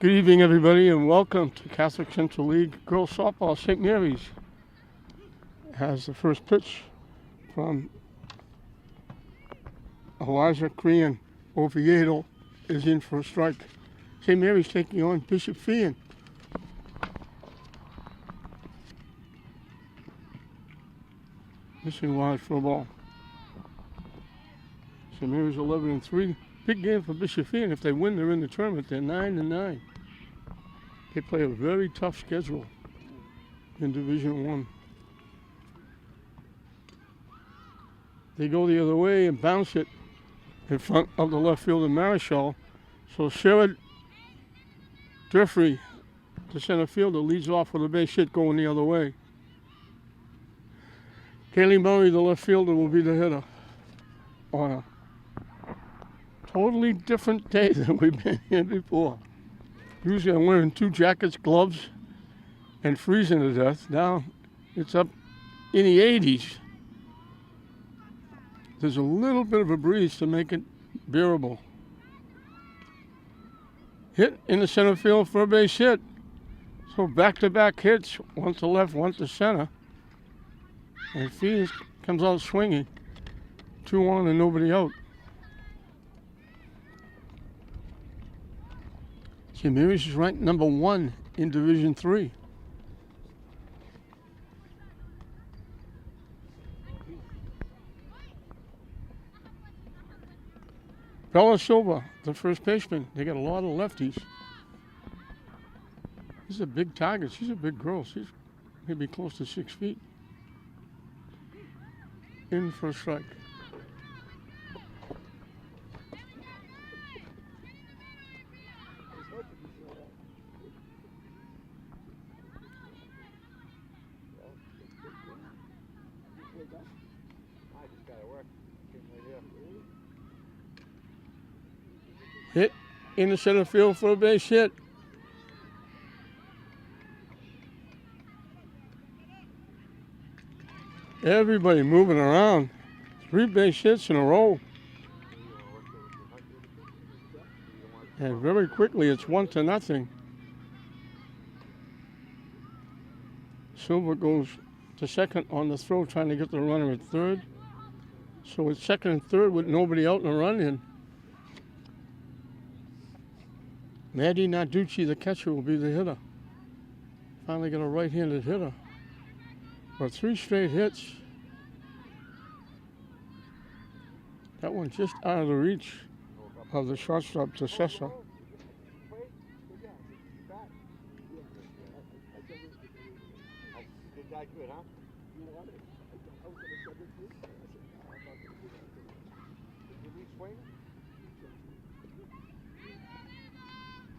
Good evening, everybody, and welcome to Catholic Central League Girls Softball. St. Mary's has the first pitch from Eliza Crean. Oviedo is in for a strike. St. Mary's taking on Bishop Feehan. Missing wide for a ball. St. Mary's 11-3. Big game for Bishop Feehan. If they win, they're in the tournament. They're 9-9. They play a very tough schedule in Division I. They go the other way and bounce it in front of the left fielder Marischal. So Sherrod Jeffrey, the center fielder, leads off with a base hit going the other way. Kaylee Murray, the left fielder, will be the hitter on a totally different day than we've been here before. Usually I'm wearing 2 jackets, gloves, and freezing to death. Now it's up in the 80s. There's a little bit of a breeze to make it bearable. Hit in the center field for a base hit. So back-to-back hits, one to left, one to center. And Feehan comes out swinging. 2 on and nobody out. St. Mary's is ranked number 1 in Division III. Bella Silva, the first baseman. They got a lot of lefties. This is a big target. She's a big girl. She's maybe close to 6 feet. In for a strike. Hit in the center field for a base hit. Everybody moving around. 3 base hits in a row. And very quickly it's 1-0. Silva goes to second on the throw, trying to get the runner at third. So it's second and third with nobody out and a run in. Maddie Narducci, the catcher, will be the hitter. Finally got a right-handed hitter. But 3 straight hits. That one just out of the reach of the shortstop, Tessessa.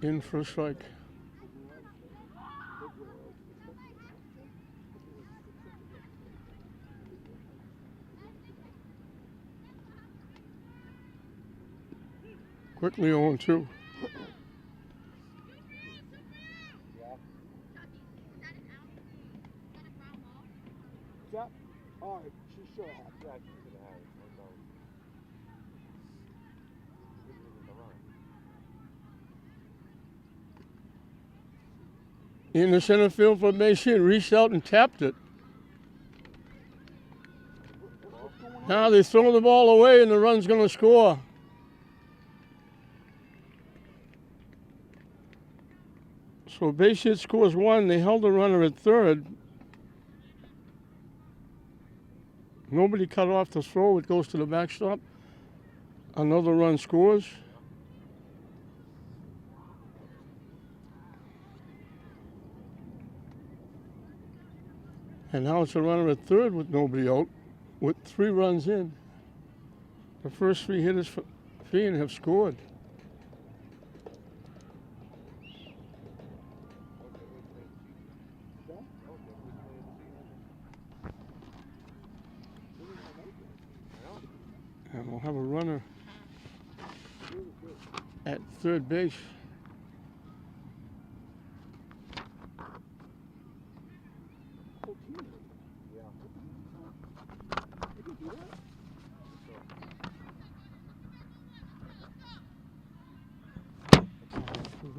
In for a strike. Quickly 0-2. All right, she sure has. In the center field for a base hit, reached out and tapped it. Now they throw the ball away and the run's going to score. So base hit scores 1. They held the runner at third. Nobody cut off the throw. It goes to the backstop. Another run scores. And now it's a runner at third with nobody out, with 3 runs in. The first 3 hitters for Feehan have scored. And we'll have a runner at third base.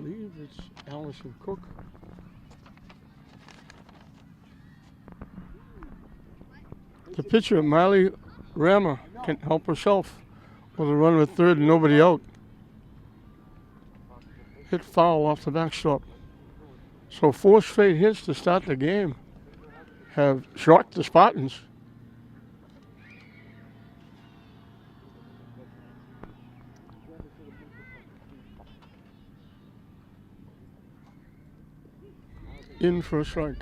believe it's Allison Cook. The pitcher, Miley Rammer, can help herself with a runner at third and nobody out. Hit foul off the backstop. So 4 straight hits to start the game have shocked the Spartans. In for a strike.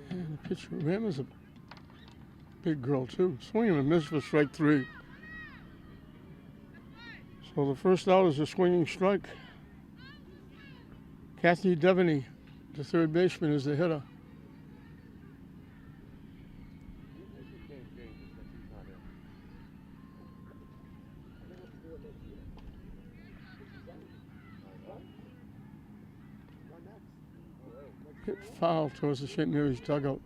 And the pitcher, Rammer's a big girl too. Swing and a miss for strike 3. So the first out is a swinging strike. Kathy Devaney, the third baseman, is the hitter. Hit foul towards the St. Mary's dugout.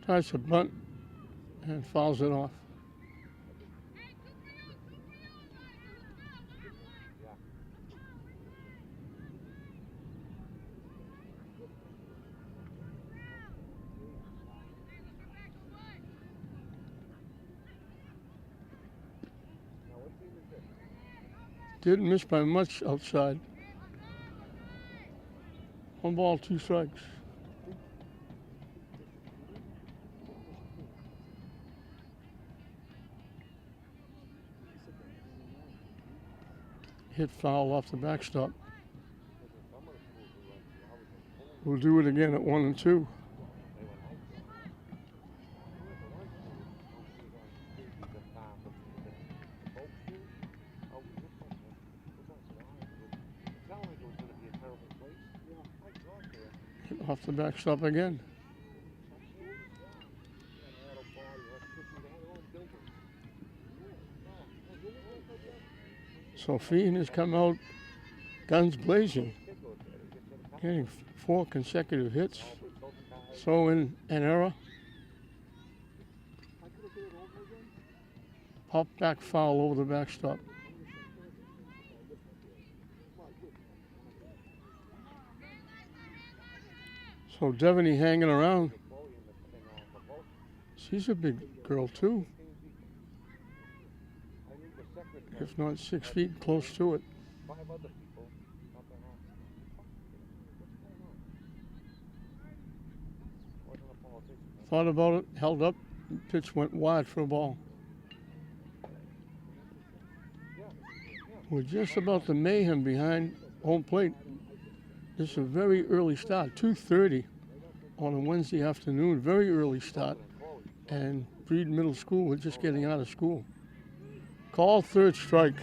Tries to bunt and fouls it off. Didn't miss by much outside. 1 ball, 2 strikes. Hit foul off the backstop. We'll do it again at 1 and 2. Hit off the backstop again. So Feehan has come out guns blazing, getting 4 consecutive hits. So in an error. Pop back foul over the backstop. So Devaney hanging around. She's a big girl too. If not 6 feet, close to it. Thought about it, held up, pitch went wide for a ball. We're just about the mayhem behind home plate. This is a very early start, 2:30 on a Wednesday afternoon, very early start. And Breed Middle School, we're just getting out of school. Call, third strike.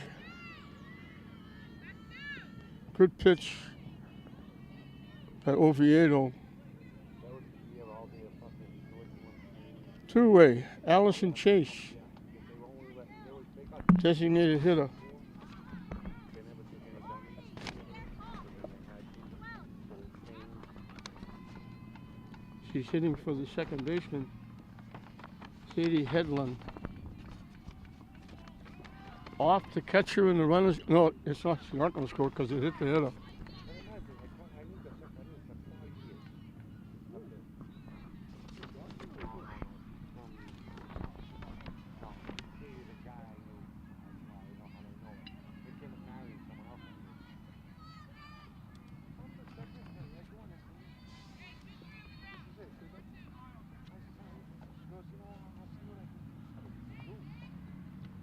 Good pitch by Oviedo. 2-way, Allison Chase, designated hitter. She's hitting for the second baseman, Sadie Headland. Off the catcher and the runners. No, it's not. She's not going to score because it hit the hitter.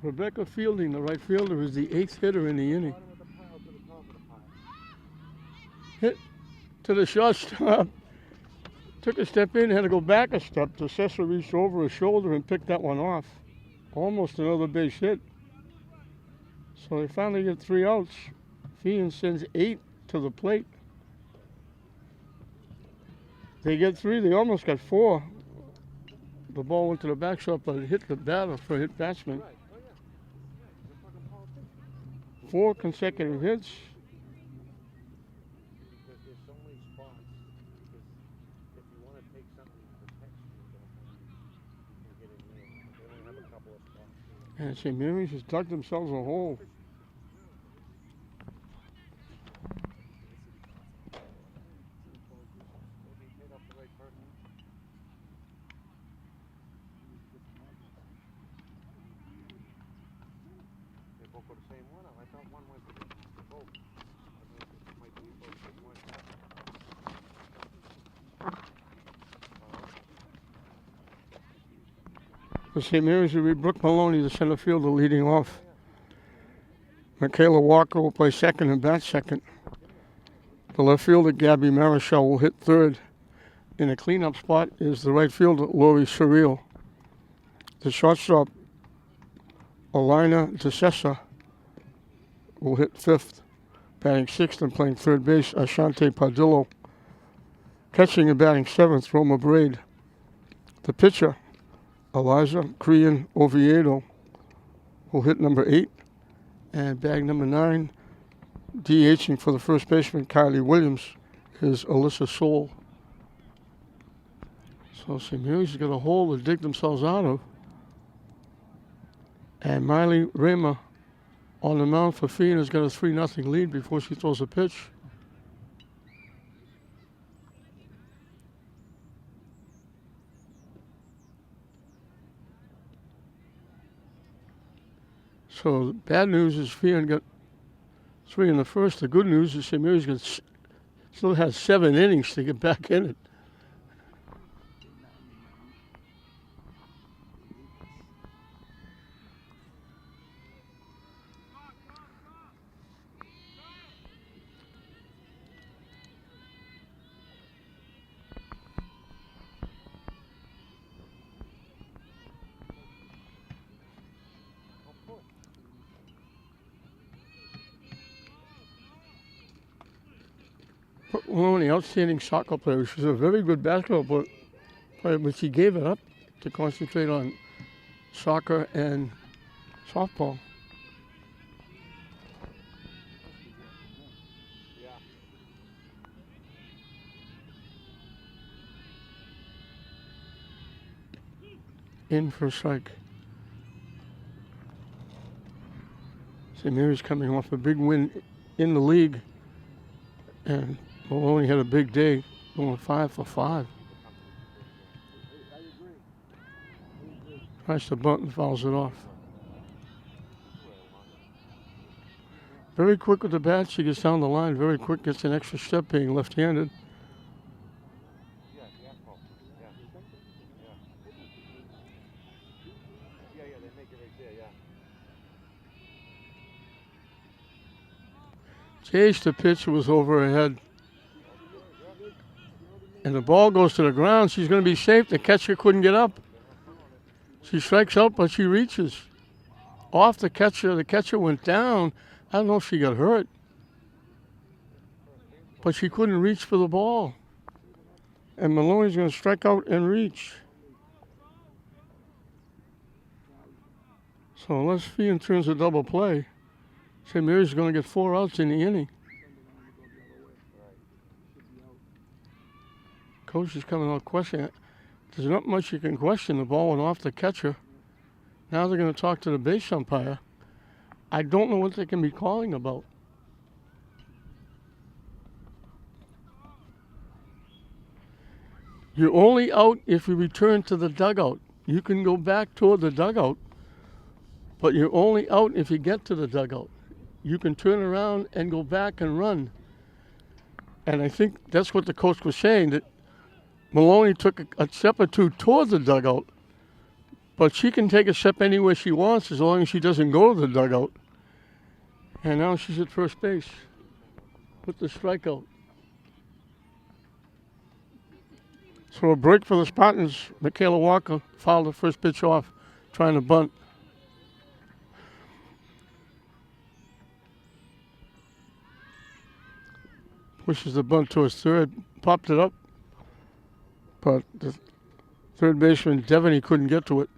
Rebecca Fielding, the right fielder, is the 8th hitter in the inning. Hit to the shortstop. Took a step in, had to go back a step. The Cecil reached over his shoulder and picked that one off. Almost another base hit. So they finally get 3 outs. Feehan sends 8 to the plate. They get 3. They almost got 4. The ball went to the backstop, but it hit the batter for a hit batsman. 4 consecutive hits. And St. Mary's has dug themselves a hole. For St. Mary's will be Brooke Maloney, the center fielder, leading off. Michaela Walker will play second and bat second. The left fielder, Gabby Marichal, will hit third. In a cleanup spot is the right fielder, Lori Surreal. The shortstop, Alina DeCessa, will hit fifth. Batting sixth and playing third base, Ashante Pardillo. Catching and batting seventh, Roma Braid. The pitcher, Eliza Crean Oviedo, will hit number 8. And bag number 9, DHing for the first baseman, Kylie Williams, is Alyssa Soul. So St. Mary's has got a hole to dig themselves out of. And Miley Raymer on the mound for Feehan has got a 3-0 lead before she throws a pitch. So the bad news is Feehan got 3 in the first. The good news is St. Mary's still has 7 innings to get back in it. One of the outstanding soccer players. She's a very good basketball player, but she gave it up to concentrate on soccer and softball. In for a strike. St. Mary's coming off a big win in the league, and Maloney had a big day, going 5 for 5. Tries to bunt and fouls it off. Very quick with the bat. She gets down the line very quick, gets an extra step being left-handed. Chased the pitch, was over her head. And the ball goes to the ground. She's going to be safe. The catcher couldn't get up. She strikes out, but she reaches. Off the catcher. The catcher went down. I don't know if she got hurt. But she couldn't reach for the ball. And Maloney's going to strike out and reach. So unless Feehan turns a double play, St. Mary's is going to get 4 outs in the inning. Coach is coming out questioning. There's not much you can question. The ball went off the catcher. Now they're going to talk to the base umpire. I don't know what they can be calling about. You're only out if you return to the dugout. You can go back toward the dugout, but you're only out if you get to the dugout. You can turn around and go back and run. And I think that's what the coach was saying, that Maloney took a step or 2 toward the dugout, but she can take a step anywhere she wants as long as she doesn't go to the dugout. And now she's at first base with the strikeout. So a break for the Spartans. Michaela Walker fouled the first pitch off, trying to bunt. Pushes the bunt to his third, popped it up. but the third baseman, Devaney, couldn't get to it.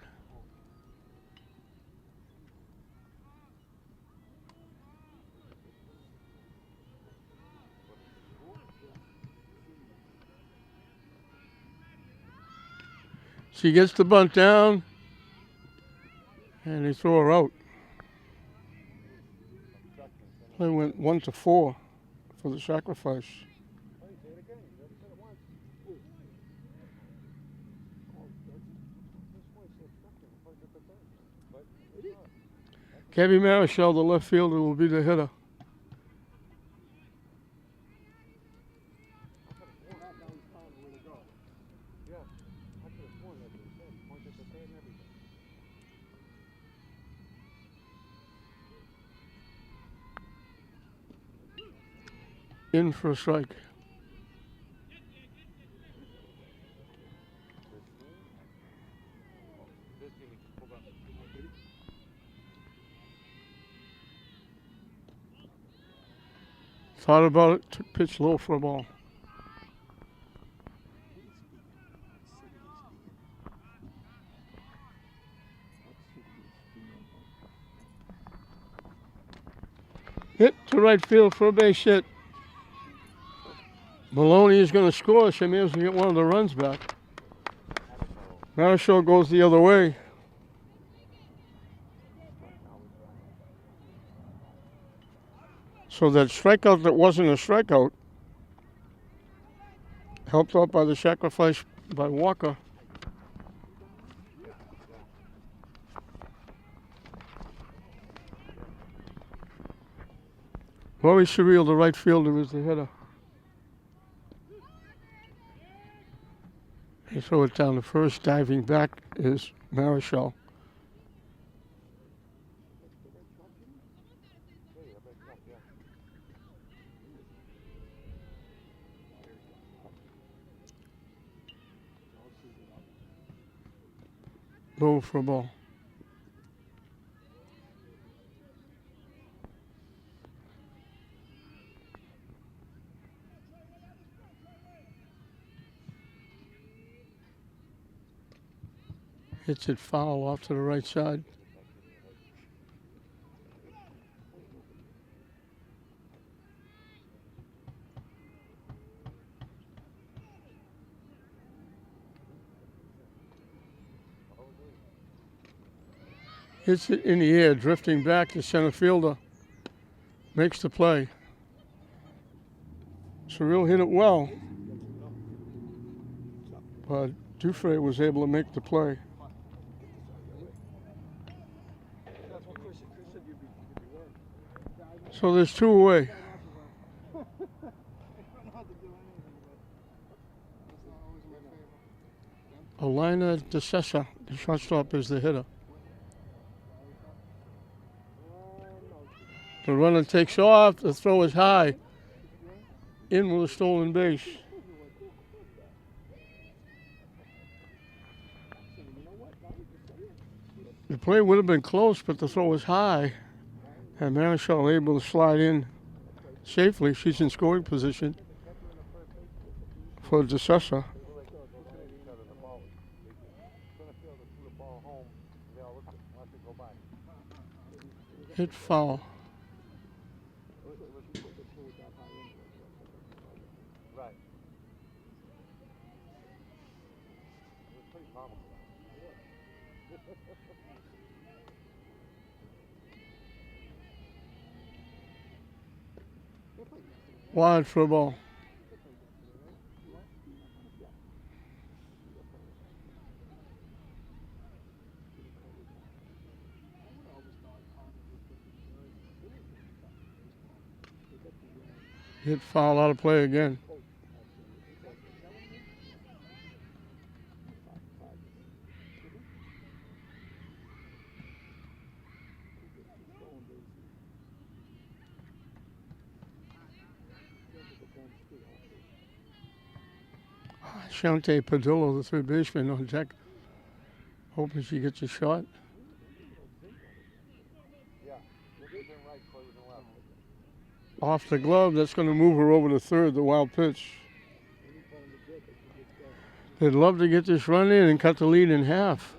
She gets the bunt down, and they throw her out. Play went 1-4 for the sacrifice. Gabby Marichal, the left fielder, will be the hitter. In for a strike. Thought about it, took pitch low for a ball. Hit to right field for a base hit. Maloney is going to score. She may as well get one of the runs back. Marichal goes the other way. So that strikeout that wasn't a strikeout, helped out by the sacrifice by Walker. Rory Surreal, the right fielder, is the hitter. They throw it down the first. Diving back is Marichal. Low for a ball. Hits it foul off to the right side. Hits it in the air, drifting back. The center fielder makes the play. Surreal hit it well, but Dufresne was able to make the play. So there's two away. Alina DeCessa, the shortstop, is the hitter. The runner takes off. The throw is high. In with a stolen base. The play would have been close, but the throw was high. And Marichal able to slide in safely. She's in scoring position for DeCessa. Hit foul. Wide for a ball. Hit foul, out of play again. Shante Padillo, the third baseman, on deck, hoping she gets a shot. Off the glove, that's going to move her over to third, the wild pitch. They'd love to get this run in and cut the lead in half.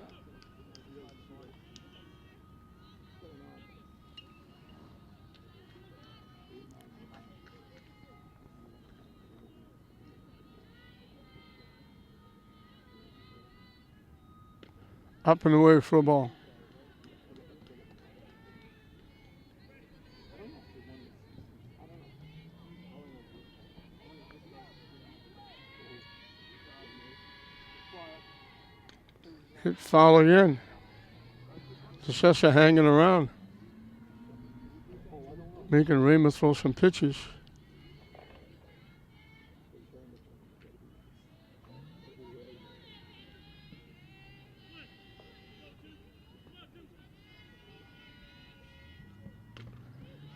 Up and away for a ball. Hit foul again. Sessa hanging around, making Raymer throw some pitches.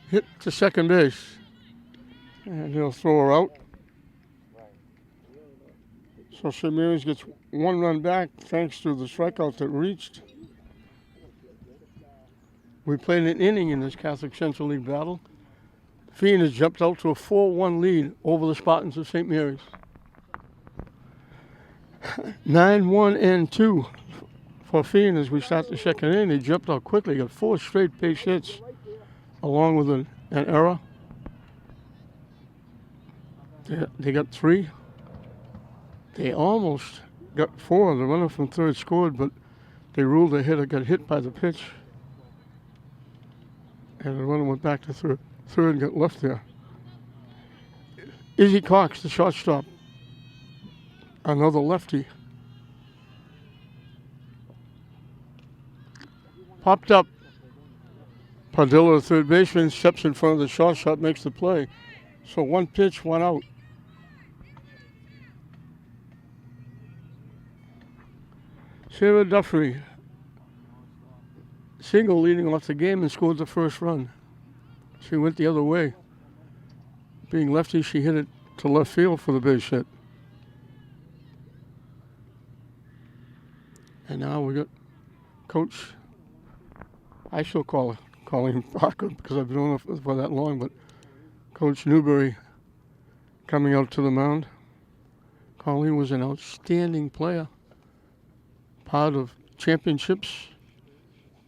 Hit to second base, and he'll throw her out. So St. Mary's gets one run back thanks to the strikeout that reached. We played an inning in this Catholic Central League battle. Feehan has jumped out to a 4-1 lead over the Spartans of St. Mary's. 9-1-2 for Feehan as we start the second inning. They jumped out quickly, got 4 straight base hits along with an error. They got 3. They almost got 4. The runner from third scored, but they ruled the hitter got hit by the pitch. And the runner went back to third and got left there. Izzy Cox, the shortstop. Another lefty. Popped up. Padilla, the third baseman, steps in front of the shortstop, makes the play. So 1 pitch, 1 out. Sarah Duffrey, single leading off the game and scored the first run. She went the other way. Being lefty, she hit it to left field for the base hit. And now we got Coach, I still call him Parker because I've known him for that long, but Coach Newberry coming out to the mound. Colleen was an outstanding player. Part of championships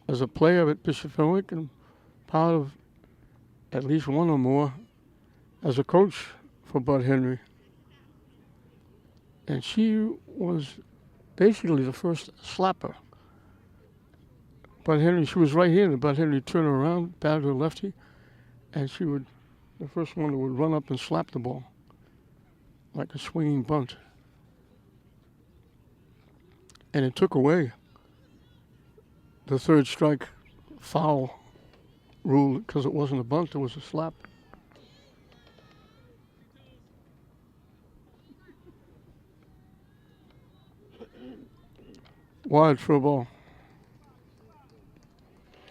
as a player at Bishop Fenwick and part of at least one or more as a coach for Bud Henry. And she was basically the first slapper. Bud Henry, she was right-handed. Bud Henry turned her around, batted her lefty, and she would, the first one that would run up and slap the ball like a swinging bunt. And it took away the third strike foul rule because it wasn't a bunt, it was a slap. Wide for a ball.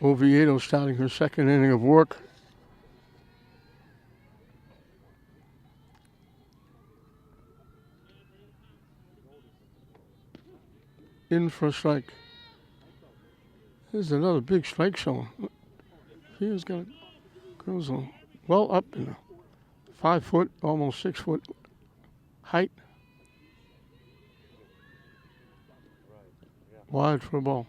Oviedo starting her second inning of work. In for a strike. There's another big strike zone. He's got goes well up in a 5 foot, almost 6 foot height. Wide for a ball.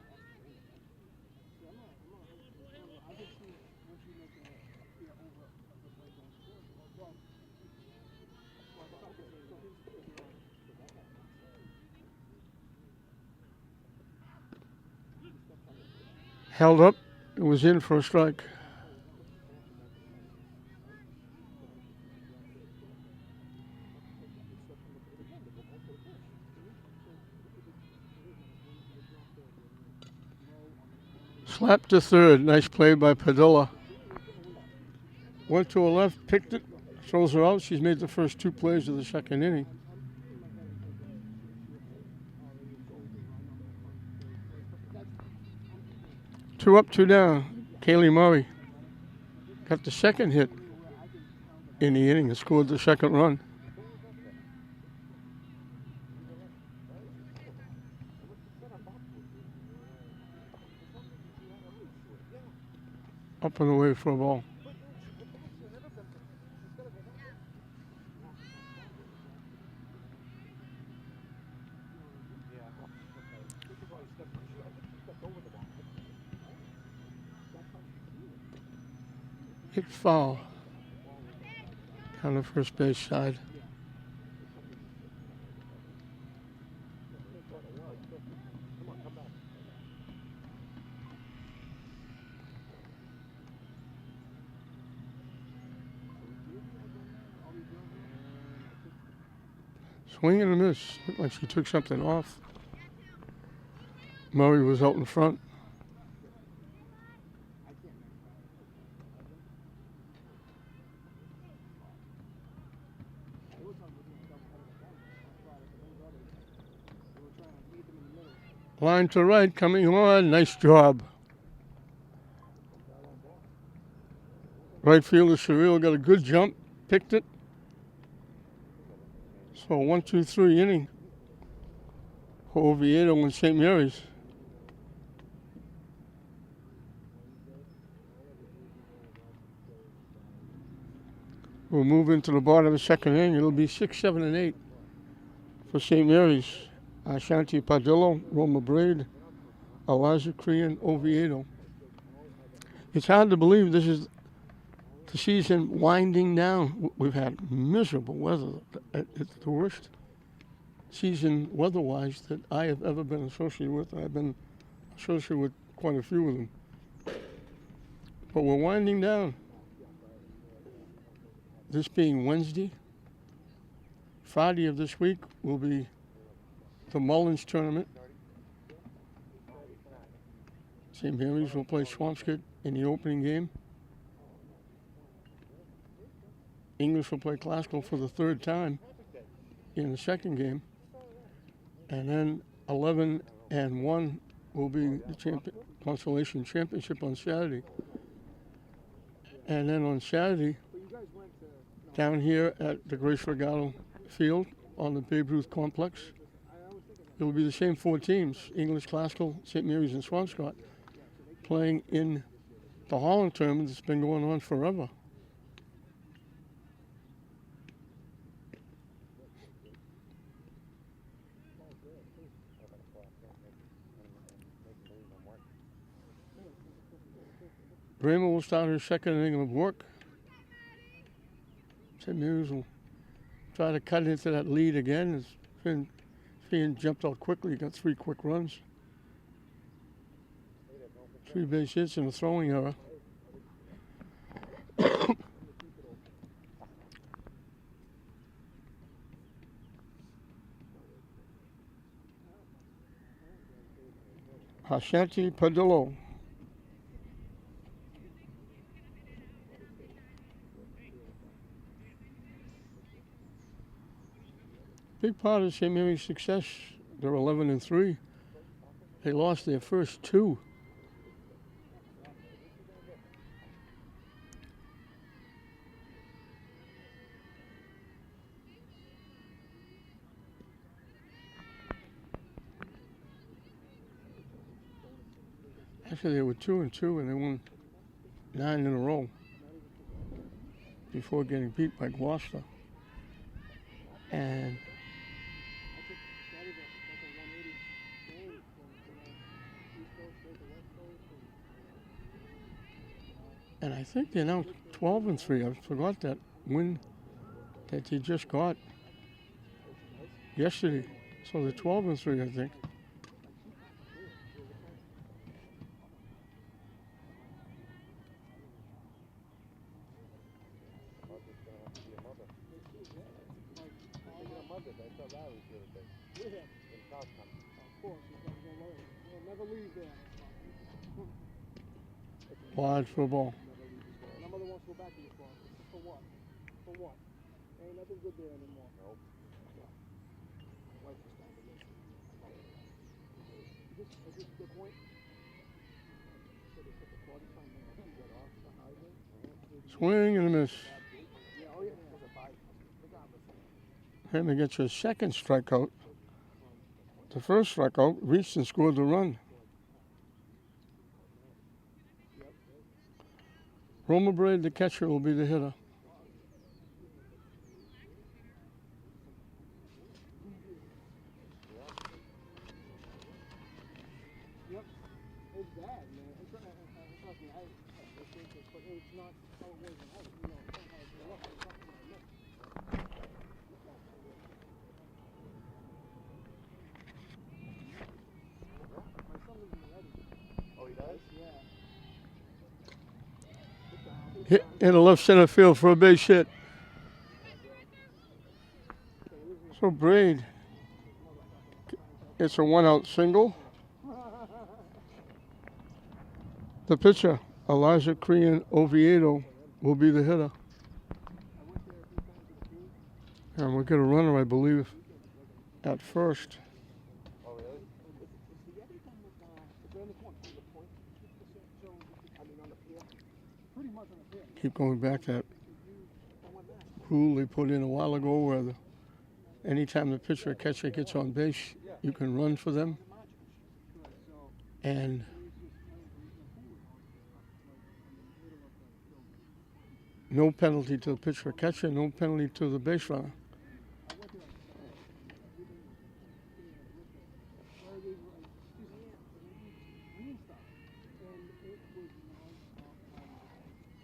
Held up, it was in for a strike. Slap to third, nice play by Padilla. Went to her left, picked it, throws her out. She's made the first 2 plays of the second inning. Two up, 2 down. Kaylee Murray got the second hit in the inning and scored the second run. Up and away for a ball. Hit foul on the first base side. Swing and a miss. Looked like she took something off. Murray was out in front. Line to right, coming on. Nice job. Right fielder Surreal got a good jump, picked it. So 1-2-3 inning for Oviedo and St. Mary's. We'll move into the bottom of the second inning. It'll be 6, 7, and 8 for St. Mary's. Ashanti Padillo, Roma Braid, Elijah Crean, Oviedo. It's hard to believe this is the season winding down. We've had miserable weather. It's the worst season weather-wise that I have ever been associated with. I've been associated with quite a few of them. But we're winding down. This being Wednesday. Friday of this week will be the Mullins tournament. St. Mary's will play Swampscott in the opening game. English will play Classical for the third time in the second game. And then 11 and 1 will be the Consolation Championship on Saturday. And then on Saturday, down here at the Grace Regalo Field on the Babe Ruth Complex, it will be the same 4 teams, English, Classical, St. Mary's, and Swampscott, playing in the Holland tournament that's been going on forever. Bremer will start her second inning of work. St. Mary's will try to cut into that lead again. Feehan jumped out quickly, got 3 quick runs. 3 base hits and a throwing error. Ashanti Padillo. Big part of St. Mary's success, they're 11 and 3. They lost their first 2. Actually, they were 2 and 2, and they won 9 in a row before getting beat by Gloucester. And I think they're now 12 and 3. I forgot that win that they just got yesterday. So they're 12 and 3, I think. Wide for a ball. My mother wants to go back to your farm. For what? For what? Ain't nothing good there anymore. Nope. Is this the point? Swing and a miss. And they get your second strikeout. The first strikeout reached and scored the run. Roma Braid, the catcher, will be the hitter. Yep, it's bad, man. Trust me, but it's not how it was when I was, you know, it's not how I grew up. It's not what I meant. My son lives in the Eddie. Oh, he does? Yeah. Hit in the left center field for a base hit. So Braid, it's a 1-out single. The pitcher, Elijah Crean Oviedo, will be the hitter. And we'll get a runner, I believe, at first. Oh, really? Is the Eddie one with, it's right in the corner, the point? So, I mean, on the pier? Pretty much on the pier. Keep going back to that rule they put in a while ago where anytime the pitcher or catcher gets on base, you can run for them. And no penalty to the pitcher or catcher, no penalty to the base runner.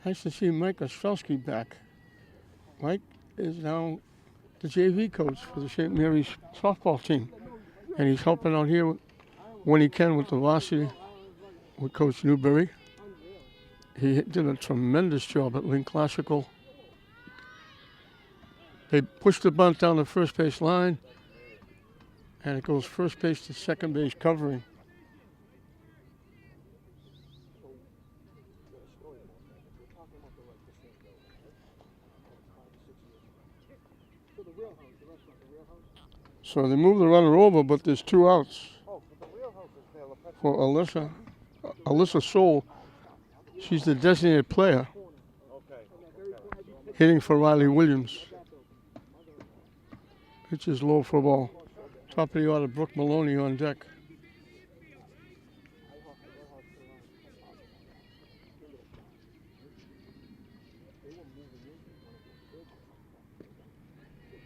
Nice to see Mike Ostrowski back. Mike is now the JV coach for the St. Mary's softball team. And he's helping out here when he can with the varsity with Coach Newberry. He did a tremendous job at Lynn Classical. They pushed the bunt down the first base line, and it goes first base to second base covering. So they move the runner over, but there's 2 outs for Alyssa Soul. She's the designated player, hitting for Riley Williams. Pitch is low for a ball. Top of the order, Brooke Maloney on deck.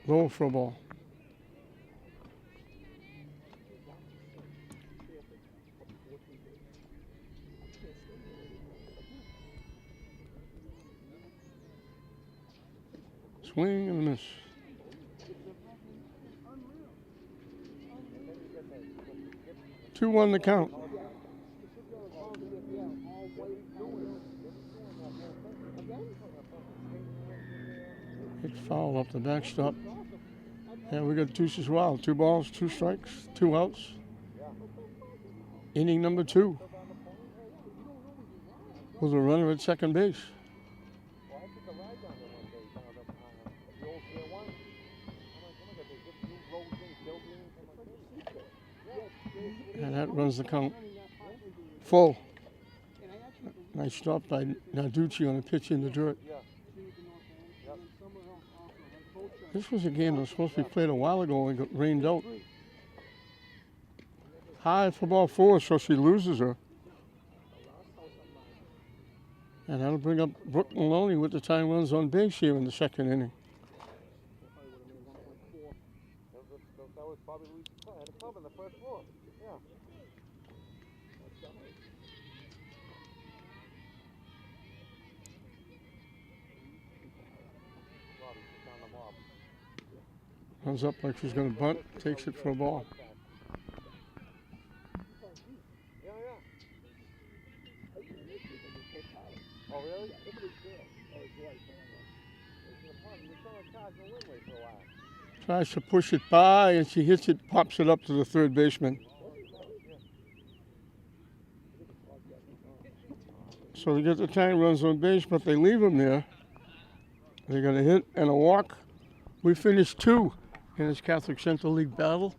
Low for a ball. Swing and a miss. 2-1 the count. Hit foul up the backstop. And we got deuces wild. 2 balls, 2 strikes, 2 outs. Inning number 2. With a runner at second base. And that runs the count full. Nice stop by Narducci on a pitch in the dirt. This was a game that was supposed to be played a while ago and got rained out. High for ball 4, so she loses her. And that'll bring up Brooke Maloney with the tying runs on base here in the second inning. That was Bobby Louis' had a club in the first floor. Yeah. Runs up like she's going to bunt, takes it for a ball. Yeah. Oh, really? Tries to push it by, and she hits it, pops it up to the third baseman. So they get the tying runs on base, but they leave him there. They got a hit and a walk. We finished 2 in this Catholic Central League battle.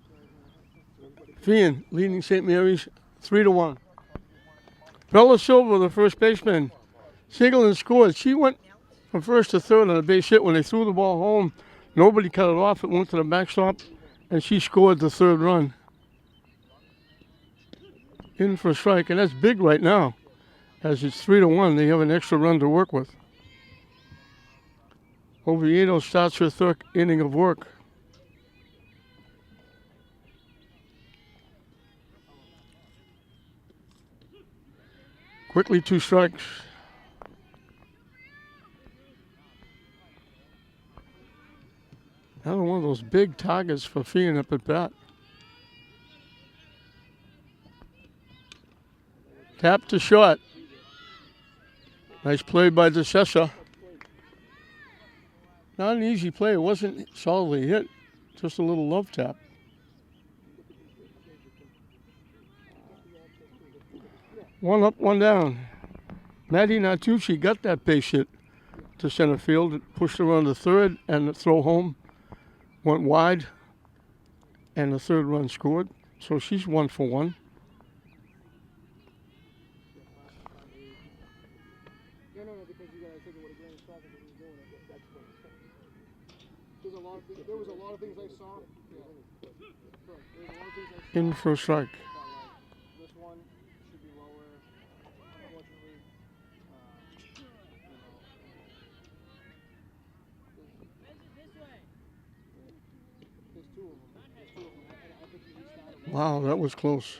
Feehan leading St. Mary's 3-1. Bella Silva, the first baseman, singled and scored. She went from first to third on a base hit. When they threw the ball home, nobody cut it off. It went to the backstop, and she scored the third run. In for a strike, and that's big right now. As it's 3-1, they have an extra run to work with. Oviedo starts her third inning of work. Quickly 2 strikes. those big targets for Feehan up at bat. Tap to short. Nice play by DeCessa. Not an easy play. It wasn't solidly hit. Just a little love tap. One up, one down. Maddie Natucci got that base hit to center field. It pushed her on the third, and the throw home went wide, and the third run scored. So she's 1 for 1. No, because you gotta take it with a grain of salt because he's doing it. That's what it's saying. There was a lot of things I saw. Yeah. There was a lot of things I saw. In for a strike. This one should be lower. Unfortunately, there's two of them. I think he restarted. Wow, that was close.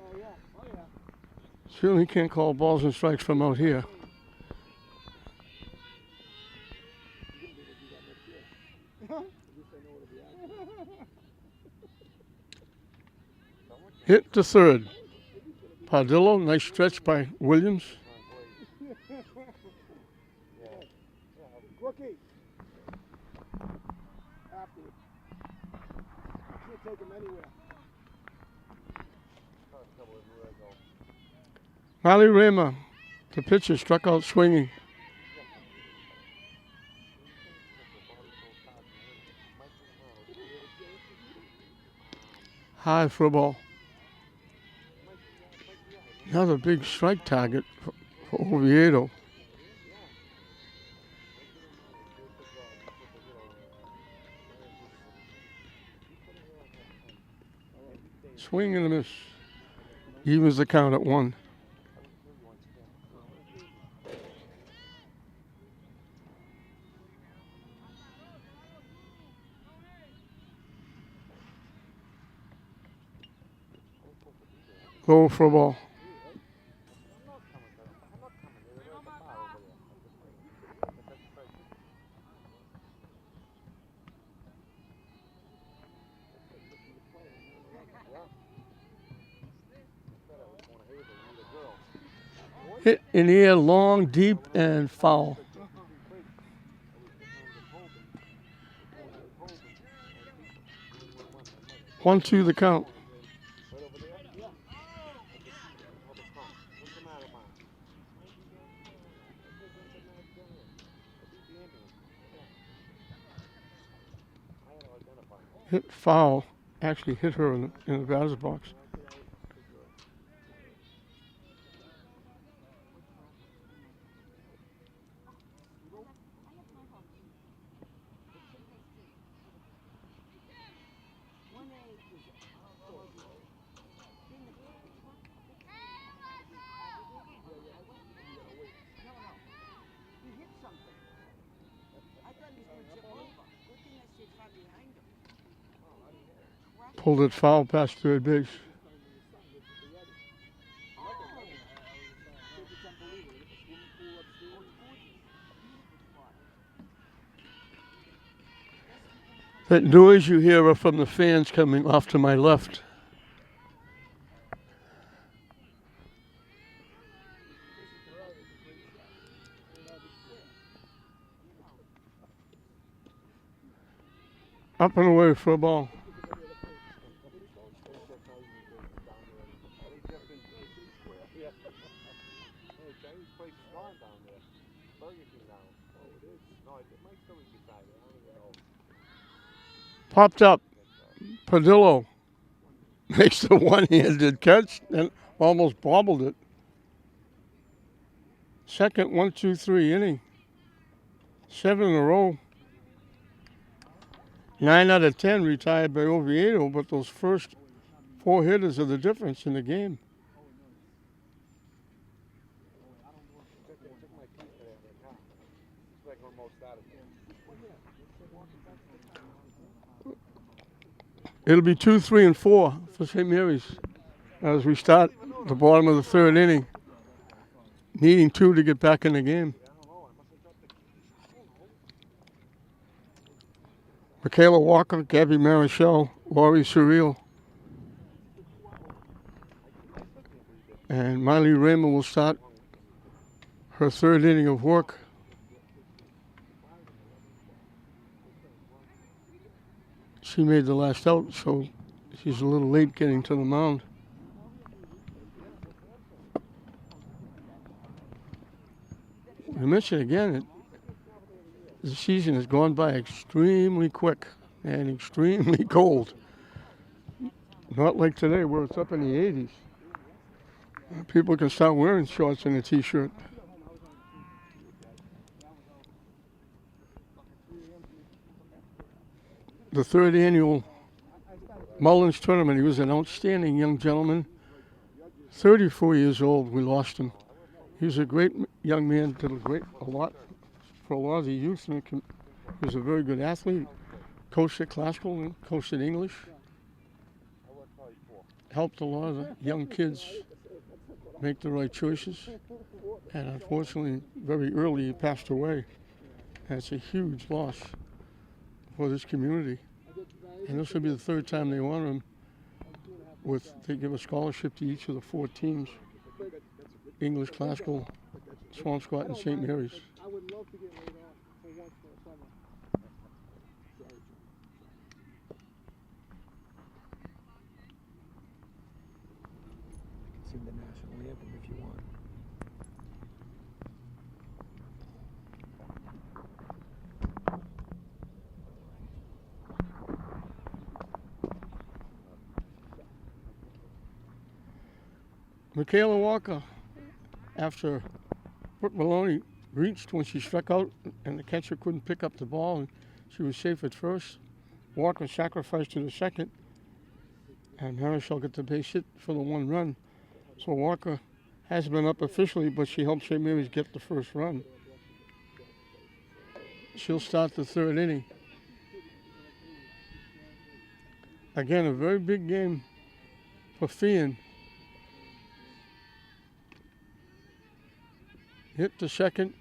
Oh yeah. Certainly can't call balls and strikes from out here. Hit to third. Pardillo, nice stretch by Williams. Rookie. Afterward. Can't take him anywhere. Molly Raymer, the pitcher, struck out swinging. High for a ball. Another big strike target for Oviedo. Swing and a miss. Evens the count at 1. Low for a ball. Hit in the air, long, deep, and foul. 1-2 the count. Hit foul. Actually hit her in the batter's box. Pulled it foul past third base. That noise you hear are from the fans coming off to my left. Up and away for a ball. Popped up. Padillo makes the one-handed catch and almost bobbled it. Second 1-2-3 inning. 7 in a row. 9 out of 10 retired by Oviedo, but those first 4 hitters are the difference in the game. It'll be 2, 3, and 4 for St. Mary's as we start the bottom of the third inning, needing 2 to get back in the game. Michaela Walker, Gabby Marichal, Laurie Surreal, and Miley Raymond will start her third inning of work. She made the last out, so she's a little late getting to the mound. I mentioned again, the season has gone by extremely quick and extremely cold. Not like today where it's up in the 80s. People can start wearing shorts and a t-shirt. The third annual Mullins tournament, he was an outstanding young gentleman. 34 years old, we lost him. He was a great young man, did a lot for a lot of the youth. And he was a very good athlete, coached at classical and coached at English. Helped a lot of the young kids make the right choices. And unfortunately, very early he passed away. That's a huge loss for this community. And this will be the third time they honor him. They give a scholarship to each of the 4 teams: English, classical, Swampscott, and St. Mary's. I would love to get laid off for once for a summer. Sing the national anthem if you want. Michaela Walker, after Brooke Maloney reached when she struck out and the catcher couldn't pick up the ball and she was safe at first, Walker sacrificed to the second, and Marichal got the base hit for the 1 run. So Walker has been up officially, but she helped St. Mary's get the first run. She'll start the third inning. Again, a very big game for Feehan. Hit to second.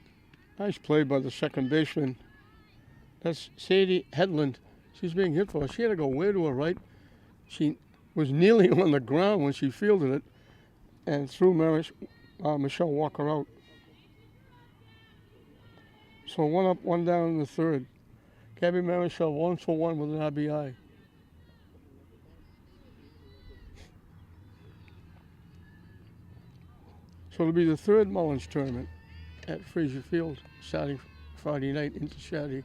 Nice play by the second baseman. That's Sadie Headland. She's being hit for. She had to go way to her right. She was kneeling on the ground when she fielded it and threw Michelle Walker out. So 1 up, 1 down in the third. Gabby Marichal 1 for 1 with an RBI. So it'll be the third Mullins tournament at Fraser Field, starting Friday night into starting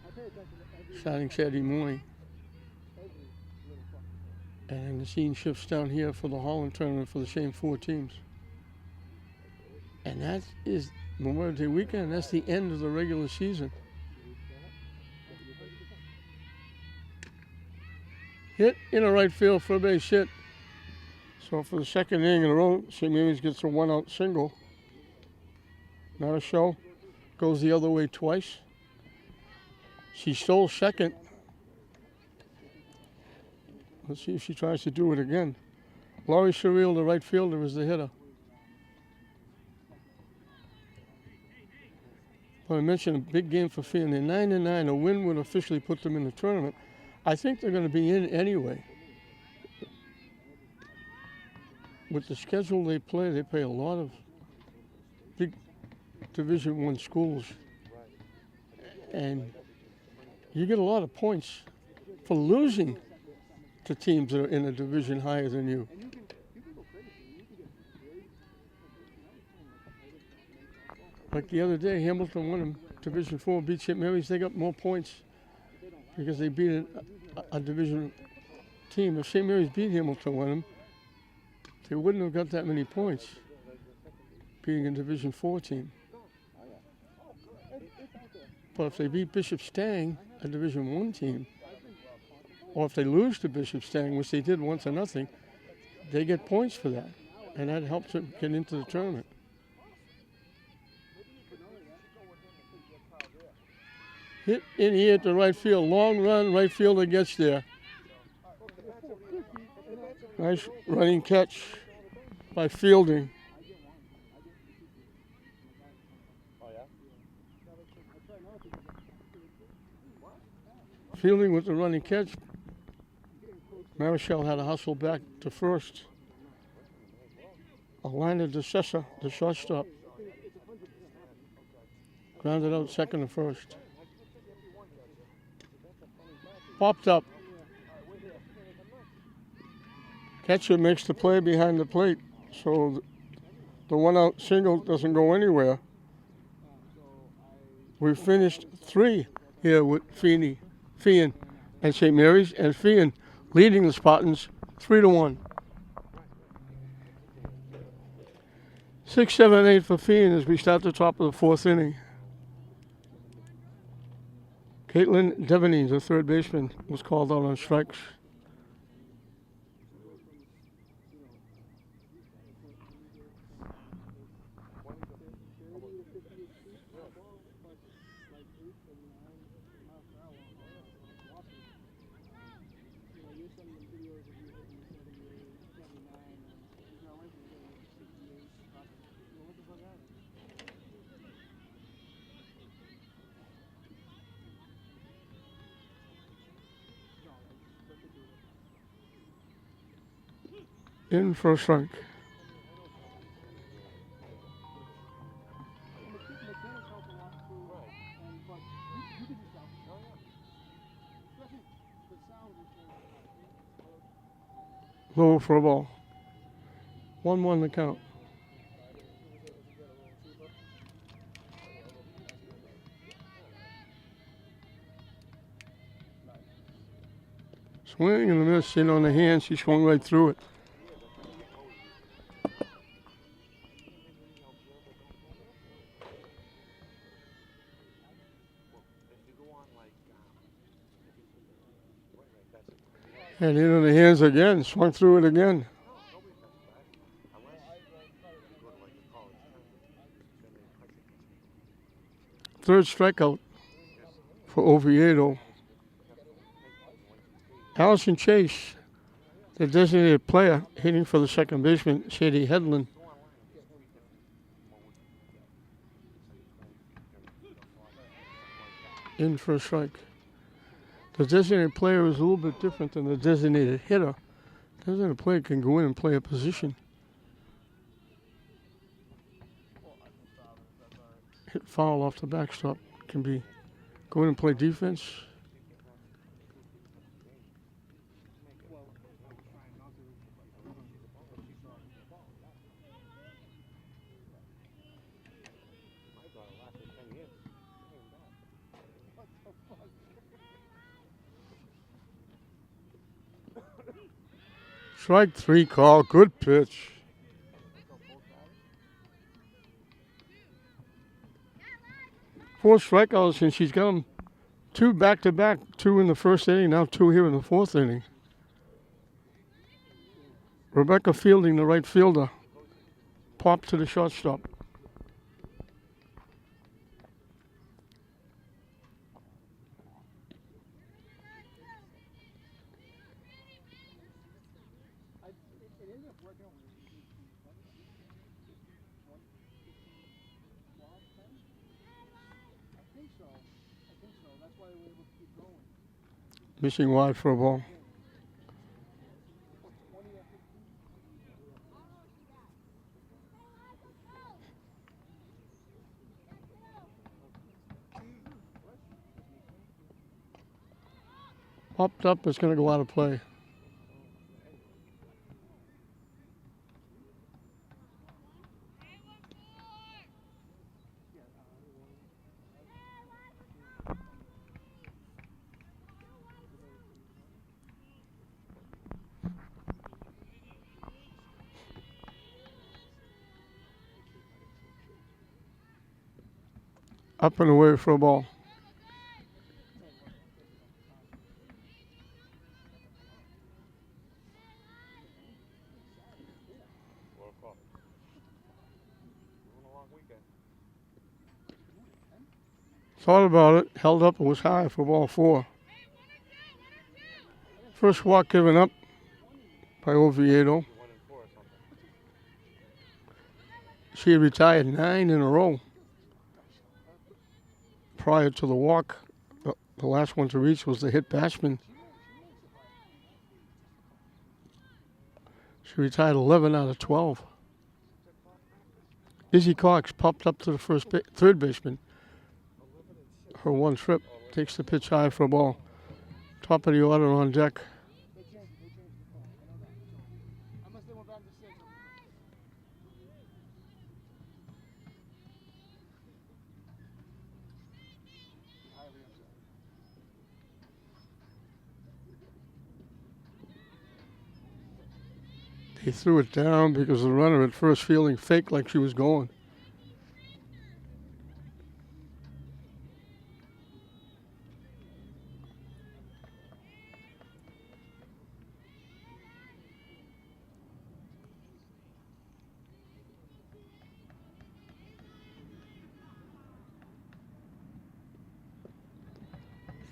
Saturday morning. And the scene shifts down here for the Holland tournament for the same 4 teams. And that is Memorial Day weekend. That's the end of the regular season. Hit in a right field for a base hit. So for the second inning in a row, St. Mary's gets a 1-out single. Marichal goes the other way twice. She stole second. Let's see if she tries to do it again. Laurie Surreal, the right fielder, is the hitter. But I mentioned a big game for Feehan. They're 9-9. A win would officially put them in the tournament. I think they're going to be in anyway. With the schedule they play a lot of big Division I schools. And you get a lot of points for losing to teams that are in a division higher than you. Like the other day, Hamilton won in Division IV, beat St. Mary's. They got more points because they beat a Division team. If St. Mary's beat Hamilton won them, they wouldn't have got that many points being a Division IV team. But if they beat Bishop Stang, a Division I team, or if they lose to Bishop Stang, which they did 1-0, they get points for that. And that helps them get into the tournament. Hit in here at the right field. Long run, right fielder gets there. Nice running catch by Fielding. Fielding with the running catch. Marichal had to hustle back to first. A line of DeCessa, the shortstop. Grounded out second and first. Popped up. Catcher makes the play behind the plate, so the one out single doesn't go anywhere. We finished 3 here with Feehan and St. Mary's, and Feehan leading the Spartans 3-1. 6, 7, 8 for Feehan as we start the top of the 4th inning. Caitlin Devaney, the third baseman, was called out on strikes. In for a strike. Low for a ball. 1-1 the count. Swing and a miss in on the hand. She swung right through it. And in on the hands again, swung through it again. Third strikeout for Oviedo. Allison Chase, the designated player, hitting for the second baseman, Sadie Headland. In for a strike. The designated player is a little bit different than the designated hitter. The designated player can go in and play a position. Hit foul off the backstop. Can be go in and play defense. Strike 3 call, good pitch. Four strikeouts, and she's got them 2 back-to-back, 2 in the first inning, now 2 here in the 4th inning. Rebecca Fielding, the right fielder, popped to the shortstop. Missing wide for a ball. Popped up, it's going to go out of play. Up and away for a ball. Thought about it, held up, and was high for ball 4. First walk given up by Oviedo. She had retired 9 in a row prior to the walk The last one to reach was the hit batsman. She retired 11 out of 12. Izzy Cox popped up to the third baseman. Her one trip takes the pitch high for a ball. Top of the order on deck. They changed it. They changed the call. I know that. So, unless they went back to 6. Highly upset. He threw it down because the runner at first feeling faked like she was going.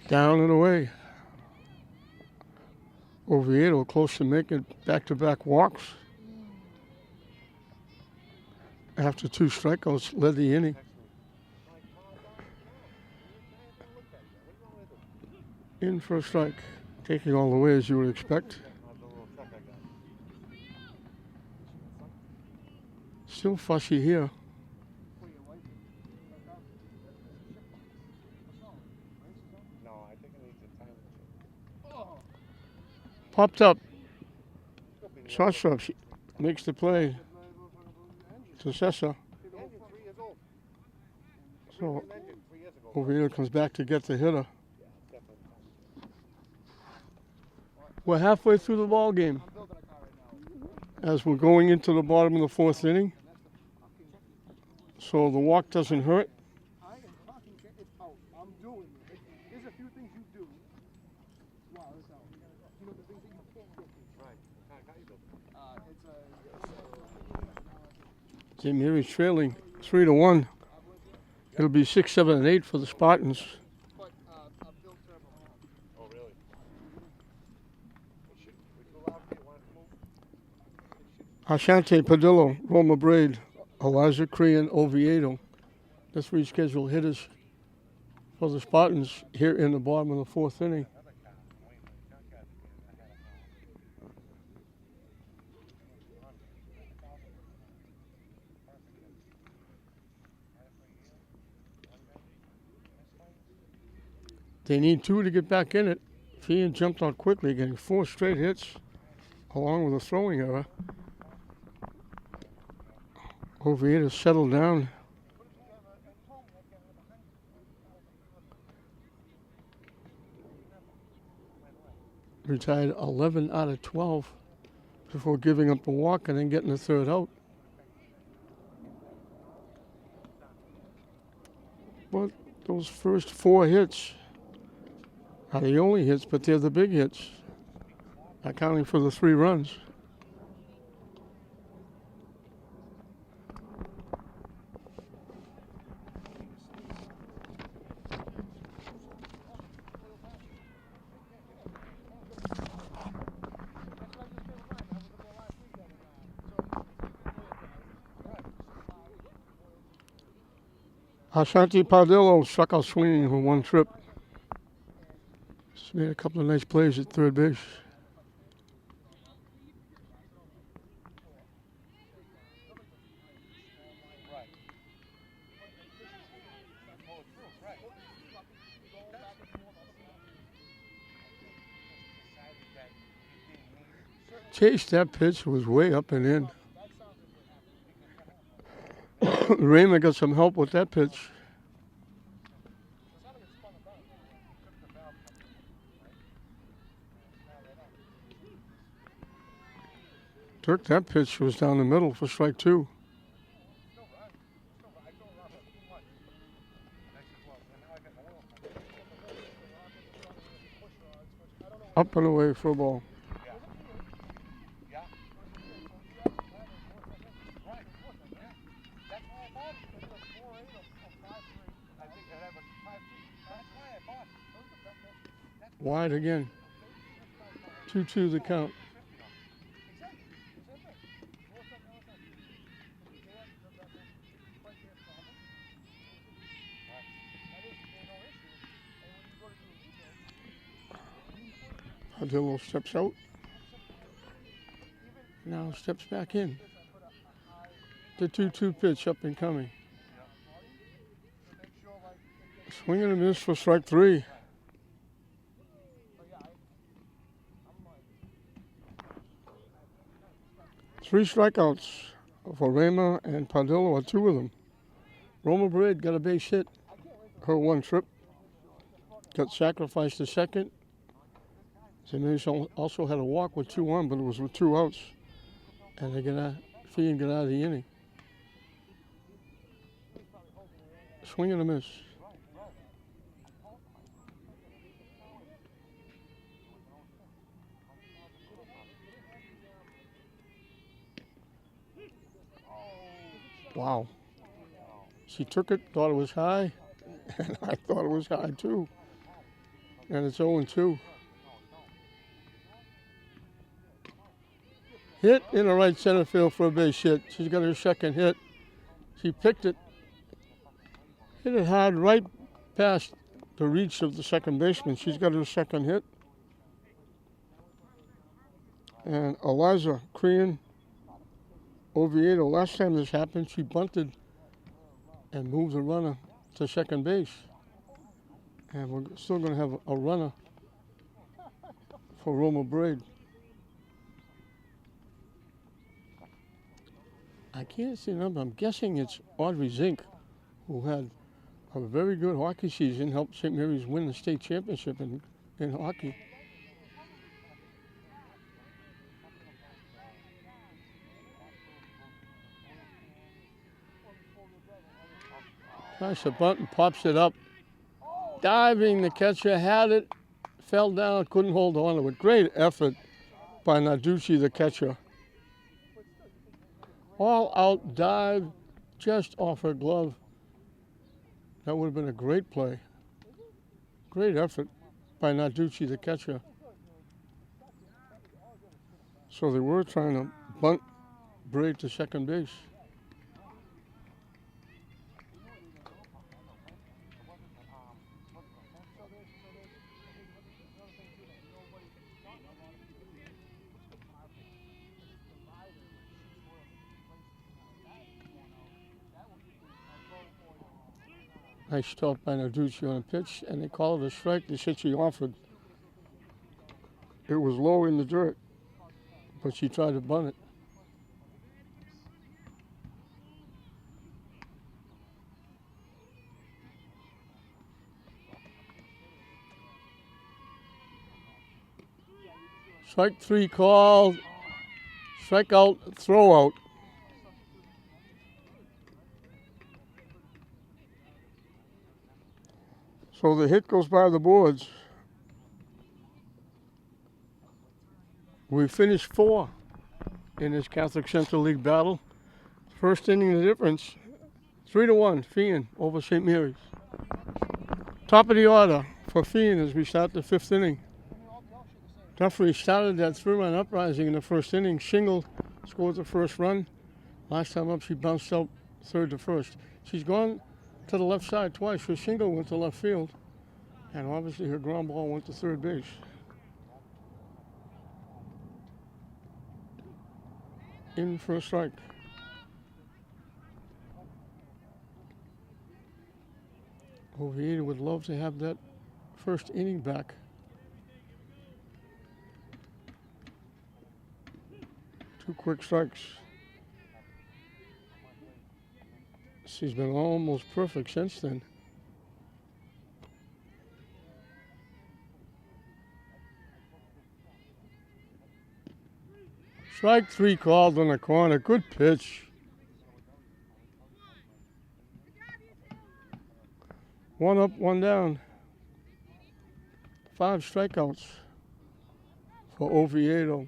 Down and away. Oviedo close to making back-to-back walks. After 2 strikeouts, led the inning. In for a strike. Taking all the way as you would expect. Still fussy here. No, I think it needs a time. Popped up. Shortstop makes the play to Sessa. So Oviedo comes back to get the hitter. We're halfway through the ball game as we're going into the bottom of the 4th inning. So the walk doesn't hurt. I am fucking it's out. I'm doing it. There's a few things you do. Wow, it's out. You know the things that you can't get to. St. Mary's trailing 3-1. It'll be 6, 7, and 8 for the Spartans. But Bill Turbo. Oh, really? We should allow if you want to move. Ashante Padillo, Roma Braid, Elijah Crean, Oviedo. The 3 scheduled hitters for the Spartans here in the bottom of the 4th inning. They need 2 to get back in it. Feehan jumped out quickly, getting 4 straight hits, along with a throwing error. Oviedo settled down. Retired 11 out of 12 before giving up a walk and then getting the 3rd out. But those first 4 hits are the only hits, but they're the big hits, accounting for the 3 runs. Ashanti Padillo struck out swinging for 1 trip. Just made a couple of nice plays at third base. Chased that pitch, was way up and in. Raymond got some help with that pitch. Dirk, that pitch was down the middle for strike 2. Up and away for a ball. Wide again. 2-2 the count. Padillo steps out. Now steps back in. The 2-2 pitch up and coming. Swing and a miss for strike 3. Three strikeouts for Rama and Padillo, or 2 of them. Roma Braid got a base hit, her 1 trip. Got sacrificed to second. Feehan also had a walk with 2 on, but it was with 2 outs. And Feehan got out of the inning. Swing and a miss. Wow. She took it, thought it was high, and I thought it was high too. And it's 0-2. Hit in the right center field for a base hit. She's got her second hit. She picked it, hit it hard right past the reach of the second baseman. She's got her second hit. And Eliza Crean Oviedo, last time this happened, she bunted and moved the runner to second base. And we're still going to have a runner for Roma Braid. I can't see the number. I'm guessing it's Audrey Zink, who had a very good hockey season, helped St. Mary's win the state championship in hockey. Tries to bunt and pops it up. Diving, the catcher had it, fell down, couldn't hold on to it. Great effort by Narducci, the catcher. All out dive, just off her glove. That would have been a great play. Great effort by Narducci, the catcher. So they were trying to bunt Braid to second base. Nice stop by Narducci on a pitch, and they called it a strike. They said she offered. It was low in the dirt, but she tried to bunt it. Strike 3 called. Strikeout, throw out. So the hit goes by the boards. We finished 4 in this Catholic Central League battle. First inning, the difference, 3-1, Feehan over St. Mary's. Top of the order for Feehan as we start the 5th inning. Duffrey started that 3-run uprising in the first inning. Shingle scored the first run. Last time up, she bounced out 3rd to 1st. She's gone to the left side twice. Her single went to left field, and obviously her ground ball went to 3rd base. In for a strike. Oviedo would love to have that first inning back. Two quick strikes. She's been almost perfect since then. Strike 3 called on the corner. Good pitch. 1 up, 1 down. 5 strikeouts for Oviedo.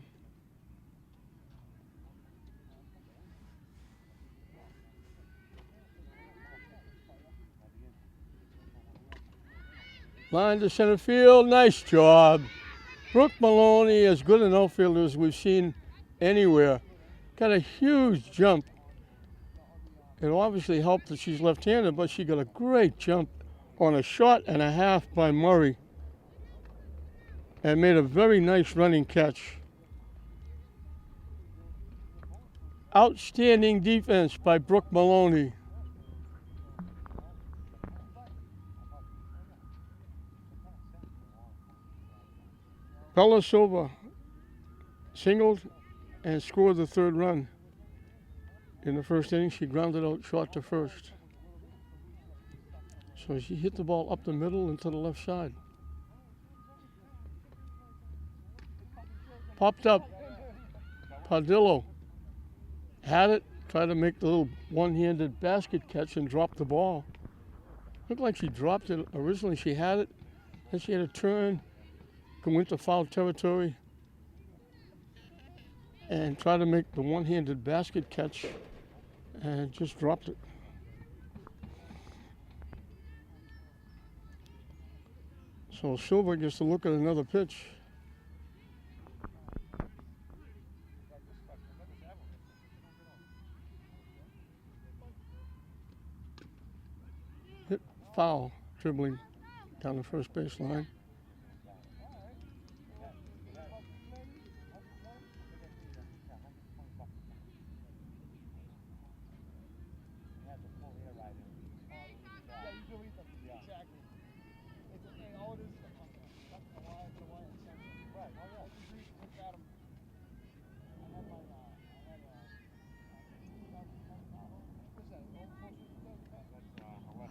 Line to center field, nice job. Brooke Maloney, as good an outfielder as we've seen anywhere. Got a huge jump. It obviously helped that she's left-handed, but she got a great jump on a shot and a half by Murray. and made a very nice running catch. Outstanding defense by Brooke Maloney. Bella Silva singled and scored the third run. In the first inning, she grounded out short to first. So she hit the ball up the middle and to the left side. Popped up. Padillo had it, tried to make the little one-handed basket catch and dropped the ball. Looked like she dropped it. Originally she had it, then she had to turn, go into foul territory, and try to make the one-handed basket catch and just dropped it. So Silva gets to look at another pitch. Hit foul, dribbling down the first baseline.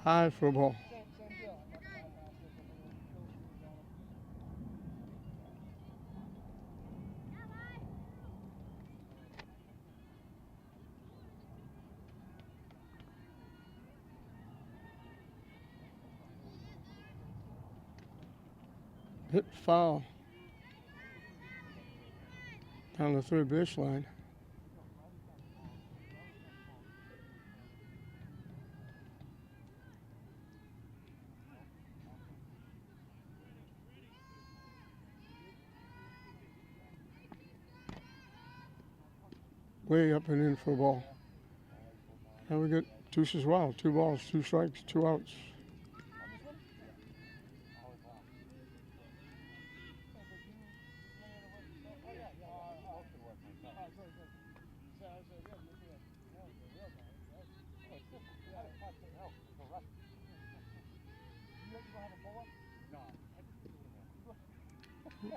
High for a ball. Hit foul down the third baseline. Way up and in for a ball. Now we got deuces wild. 2 balls, 2 strikes, 2 outs.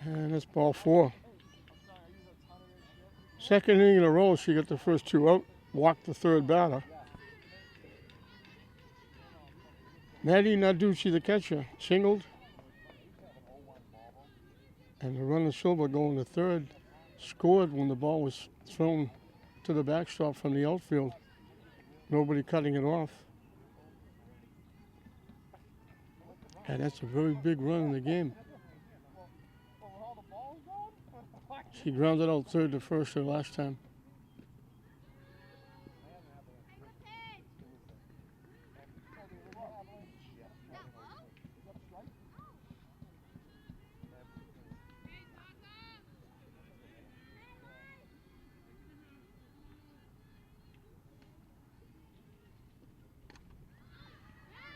And that's ball 4. Second inning in a row, she got the first 2 out, walked the third batter. Maddie Narducci, the catcher, singled. And the runner Silva going to third scored when the ball was thrown to the backstop from the outfield. Nobody cutting it off. And that's a very big run in the game. She grounded out third to first her last time.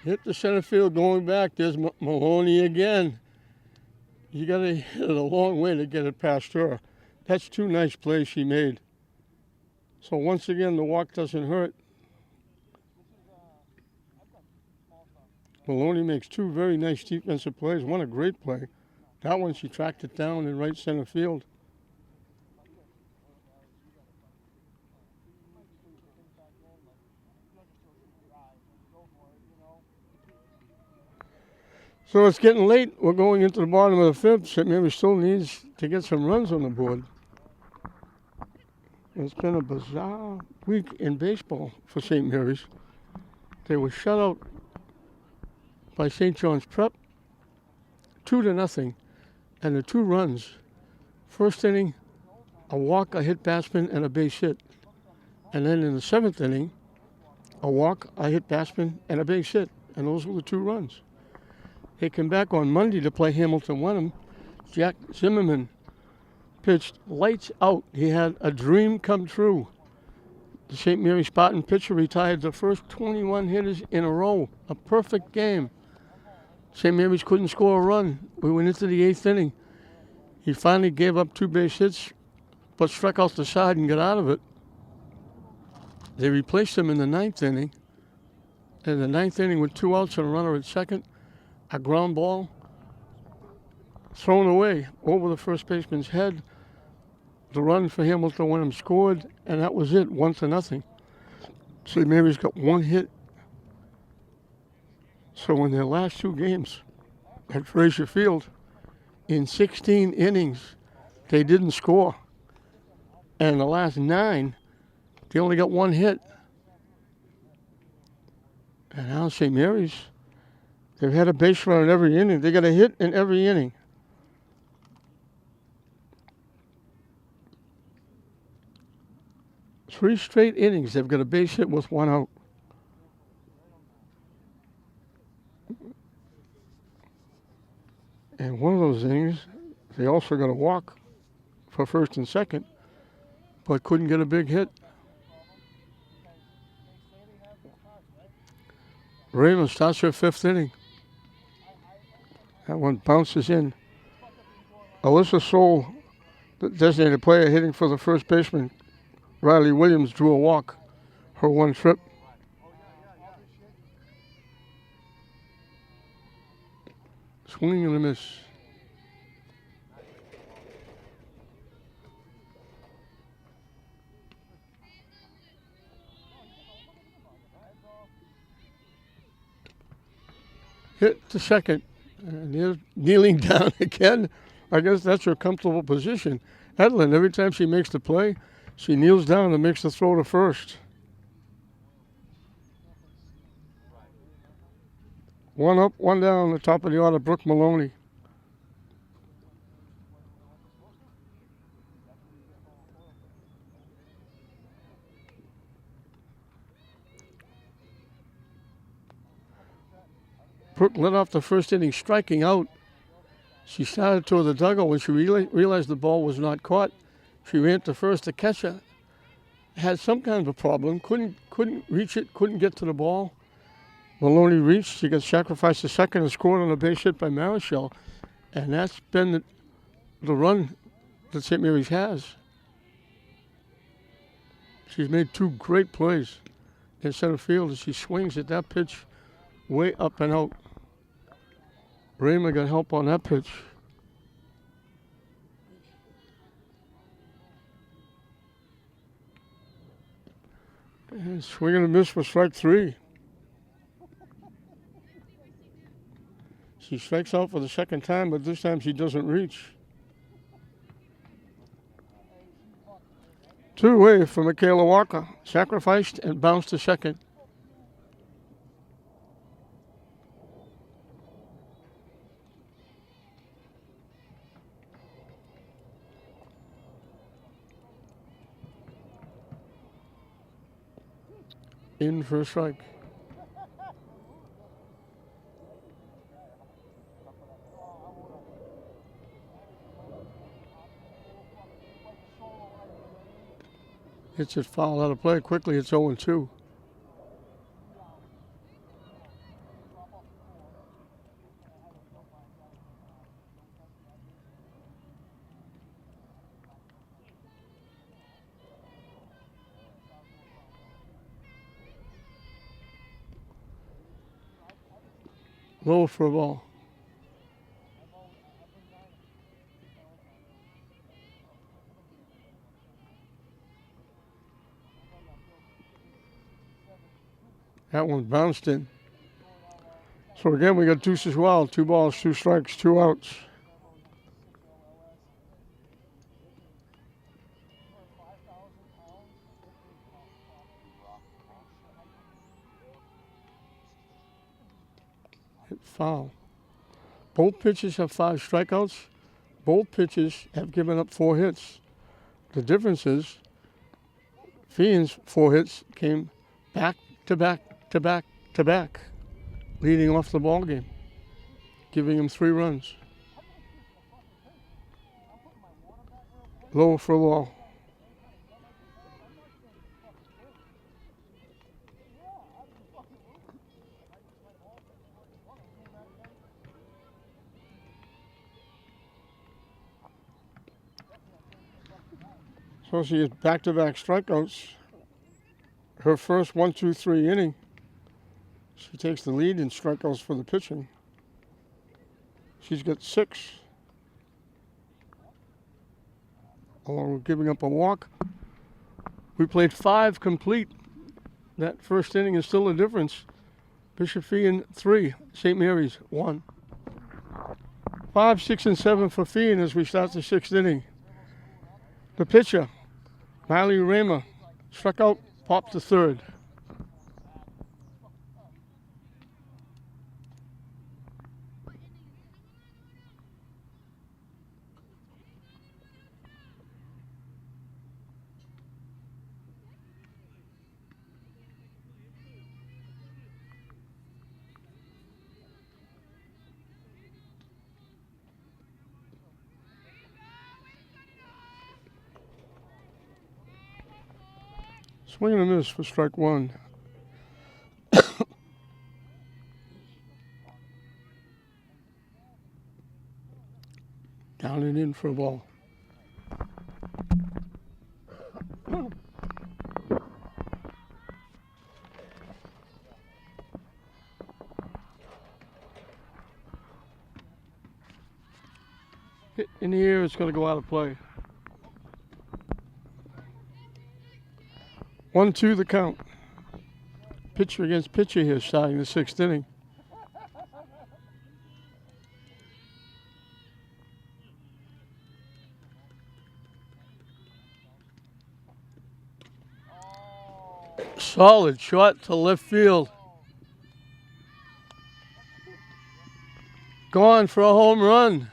Hit the center field going back. There's Maloney again. You got to hit it a long way to get it past her. That's 2 nice plays she made. So once again, the walk doesn't hurt. Maloney makes 2 very nice defensive plays. One a great play. That one she tracked it down in right center field. So it's getting late. We're going into the bottom of the 5th. St. Mary still needs to get some runs on the board. It's been a bizarre week in baseball for St. Mary's. They were shut out by St. John's Prep, 2-0, and the 2 runs. First inning, a walk, a hit batsman, and a base hit. And then in the 7th inning, a walk, a hit batsman, and a base hit. And those were the 2 runs. They came back on Monday to play Hamilton Wenham. Jack Zimmerman pitched lights out. He had a dream come true. The St. Mary Spartan pitcher retired the first 21 hitters in a row. A perfect game. St. Mary's couldn't score a run. We went into the 8th inning. He finally gave up 2 base hits, but struck out the side and got out of it. They replaced him in the 9th inning. In the 9th inning with 2 outs and a runner at second, a ground ball thrown away over the first baseman's head. The run for Hamilton Wenham scored, and that was it, 1-0. St. Mary's got 1 hit. So in their last 2 games at Frazier Field, in 16 innings, they didn't score. And in the last 9, they only got 1 hit. And now St. Mary's, they've had a base runner in every inning. They got a hit in every inning. Three straight innings, they've got a base hit with 1 out. And one of those innings, they also got a walk for first and second, but couldn't get a big hit. Raymond starts her 5th inning. That one bounces in. Alyssa Soul, the designated player, hitting for the first baseman. Riley Williams drew a walk, her 1 trip. Swing and a miss. Hit to second. And they're kneeling down again. I guess that's her comfortable position. Edlin, every time she makes the play, she kneels down and makes the throw to first. 1 up, 1 down, the top of the order, Brooke Maloney. Brooke led off the first inning striking out. She started toward the dugout when she realized the ball was not caught. She ran to first. The catcher had some kind of a problem, couldn't reach it, couldn't get to the ball. Maloney reached, she got sacrificed to second and scored on a base hit by Marichal. And that's been the run that St. Mary's has. She's made 2 great plays in center field as she swings at that pitch way up and out. Raymond got help on that pitch. And swing and a miss for strike 3. She strikes out for the second time, but this time she doesn't reach. 2 away for Michaela Walker. Sacrificed and bounced to second. In for a strike. Hits it foul out of play quickly. It's 0-2. Low for a ball. That one bounced in. So again, we got deuces wild. 2 balls, 2 strikes, 2 outs. Hit foul. Both pitchers have 5 strikeouts. Both pitchers have given up 4 hits. The difference is Feehan's 4 hits came back to back to back to back, leading off the ball game, giving him 3 runs. Low for a ball. So she has back-to-back strikeouts. Her first 1-2-3 inning, she takes the lead in strikeouts for the pitching. She's got 6, along with giving up a walk. We played 5 complete. That first inning is still a difference. Bishop Feehan 3, St. Mary's 1. 5, 6, and 7 for Feehan as we start the 6th inning. The pitcher, Miley Raymer, struck out, popped to third. Swing and a miss for strike 1. Down and in for a ball. Hit in the air, it's going to go out of play. 1-2 the count. Pitcher against pitcher here starting the 6th inning. Solid shot to left field. Gone for a home run.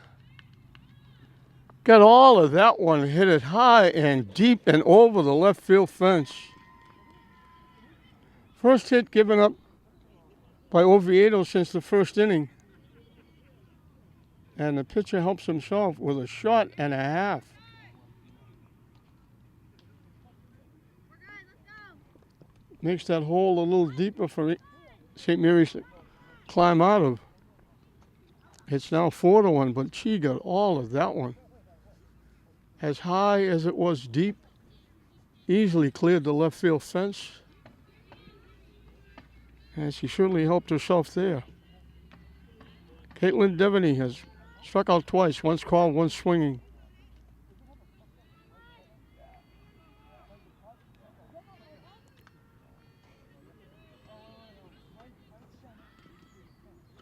Got all of that one, hit it high and deep and over the left field fence. First hit given up by Oviedo since the 1st inning. And the pitcher helps himself with a shot and a half. Makes that hole a little deeper for St. Mary's to climb out of. It's now 4-1, but she got all of that one. As high as it was deep, easily cleared the left field fence. And she certainly helped herself there. Caitlin Devaney has struck out twice, once called, once swinging.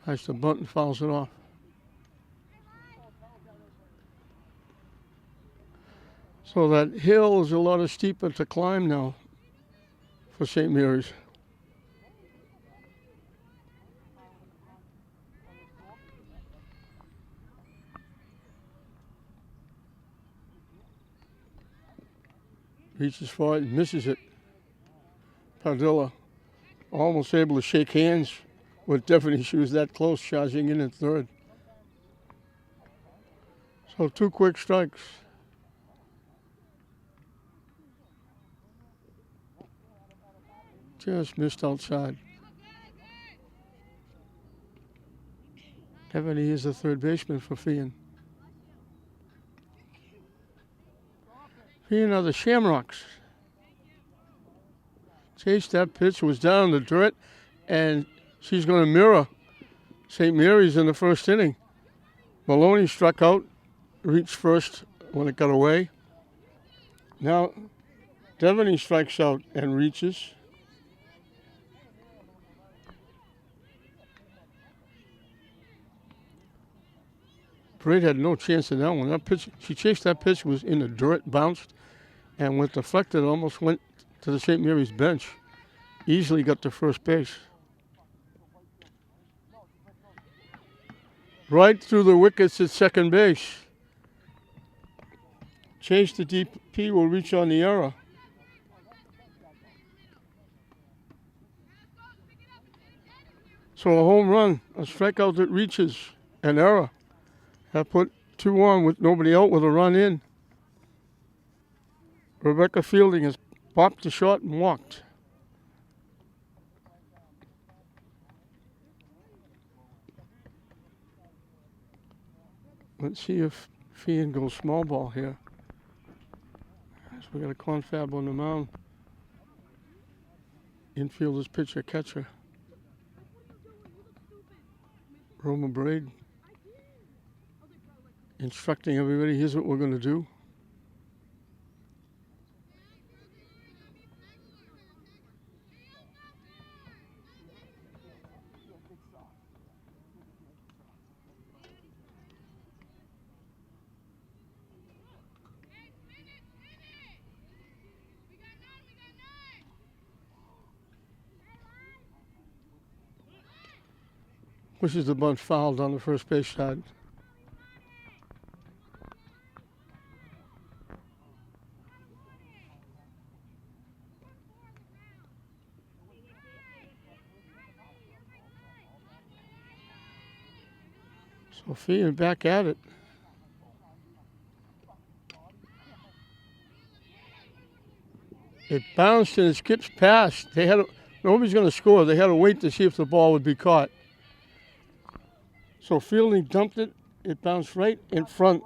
Tries to bunt and fouls it off. So that hill is a lot steeper to climb now for St. Mary's. Reaches for it and misses it. Padilla almost able to shake hands with Devaney. She was that close, charging in at third. So 2 quick strikes. Just missed outside. Devaney is the third baseman for Feehan. Feehan are the Shamrocks. Chased that pitch, was down in the dirt, and she's going to mirror St. Mary's in the 1st inning. Maloney struck out, reached first when it got away. Now Devaney strikes out and reaches. Braid had no chance in that one. That pitch, she chased that pitch, was in the dirt, bounced, and when deflected, almost went to the St. Mary's bench. Easily got to first base. Right through the wickets at second base. Chase the DP will reach on the error. So a home run, a strikeout that reaches, an error. That put 2 on with nobody out with a run in. Rebecca Fielding has popped the shot and walked. Let's see if Feehan goes small ball here. As We got a confab on the mound. Infielders pitcher catcher. Roma Braid instructing everybody, here's what we're going to do. Pushes the bunt foul down the first base side. So Feehan back at it. It bounced and it skips past. Nobody's going to score. They had to wait to see if the ball would be caught. So Fielding dumped it. It bounced right in front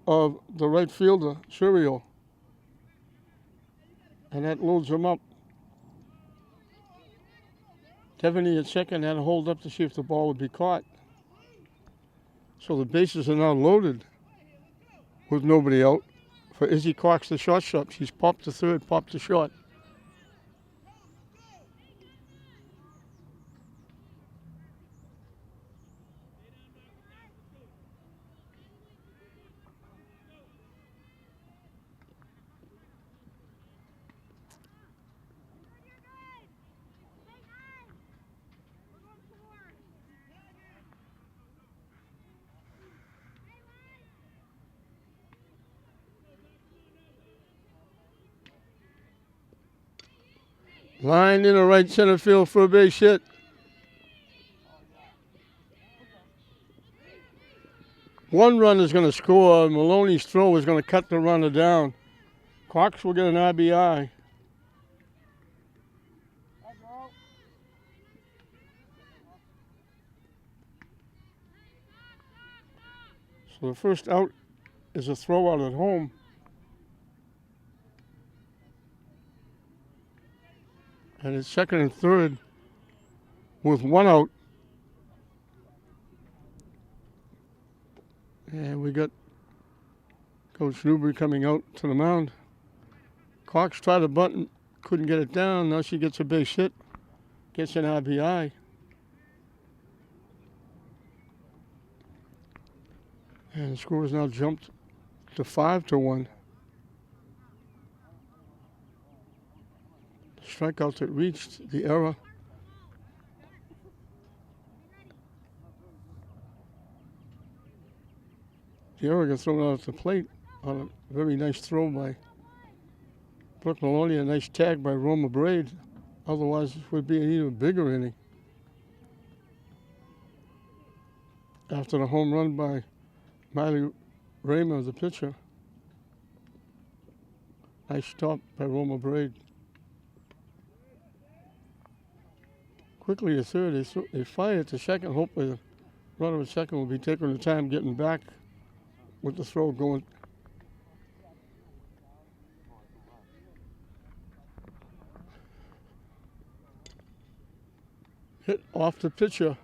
of the right fielder, Surio. And that loads him up. Devaney at second had to hold up to see if the ball would be caught. So the bases are now loaded with nobody out for Izzy Cox, the shortstop. She's popped to third, popped to short. Line in the right center field for a base hit. One run is going to score. Maloney's throw is going to cut the runner down. Cox will get an RBI. So the first out is a throw out at home. And it's second and third with one out. And we got Coach Newbury coming out to the mound. Cox tried a bunt and couldn't get it down. Now she gets a base hit, gets an RBI. And the score has now jumped to 5-1. Strikeouts that reached the error. The error got thrown out at the plate on a very nice throw by Brooke Maloney, a nice tag by Roma Braid. Otherwise, it would be an even bigger inning. After the home run by Miley Raymer, the pitcher. Nice stop by Roma Braid. Quickly to third, they fire it to second. Hopefully the runner at second will be taking the time getting back with the throw going. Hit off the pitcher.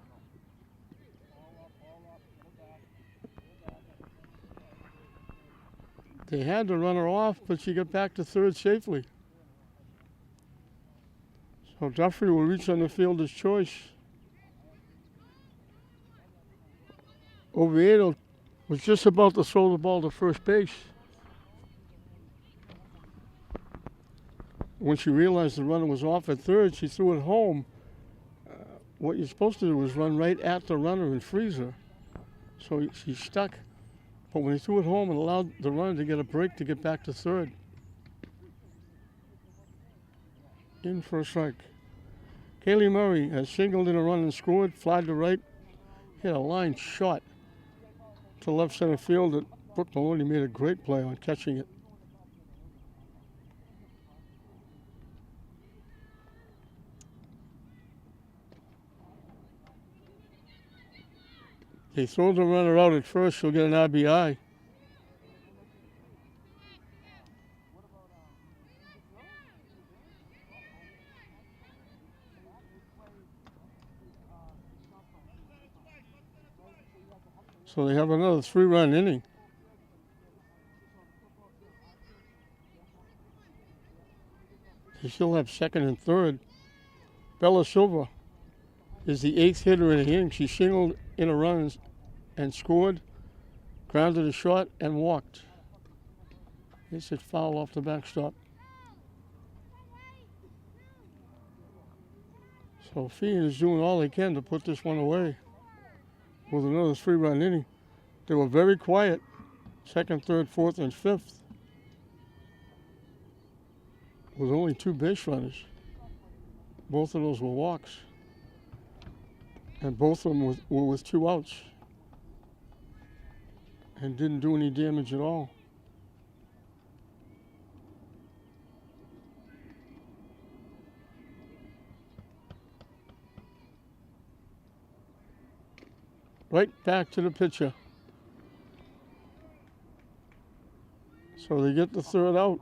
They had the runner off, but she got back to third safely. So Duffy will reach on the fielder's choice. Oviedo was just about to throw the ball to first base when she realized the runner was off at third. She threw it home. What you're supposed to do is run right at the runner and freeze her. So she's stuck. But when he threw it home, it allowed the runner to get a break to get back to third. In for a strike. Kaylee Murray has singled in a run and scored, fly to right, hit a line shot to left center field that Brooke Maloney made a great play on catching it. They throw the runner out at first, she'll get an RBI. So they have another 3-run inning. They still have second and third. Bella Silva is the 8th hitter in the inning. She singled in a run and scored, grounded a shot, and walked. It's a foul off the backstop. So Feehan is doing all they can to put this one away with another 3-run inning. They were very quiet, 2nd, 3rd, 4th, and 5th, with only 2 base runners. Both of those were walks, and both of them were with 2 outs and didn't do any damage at all. Right back to the pitcher. So they get the 3rd out.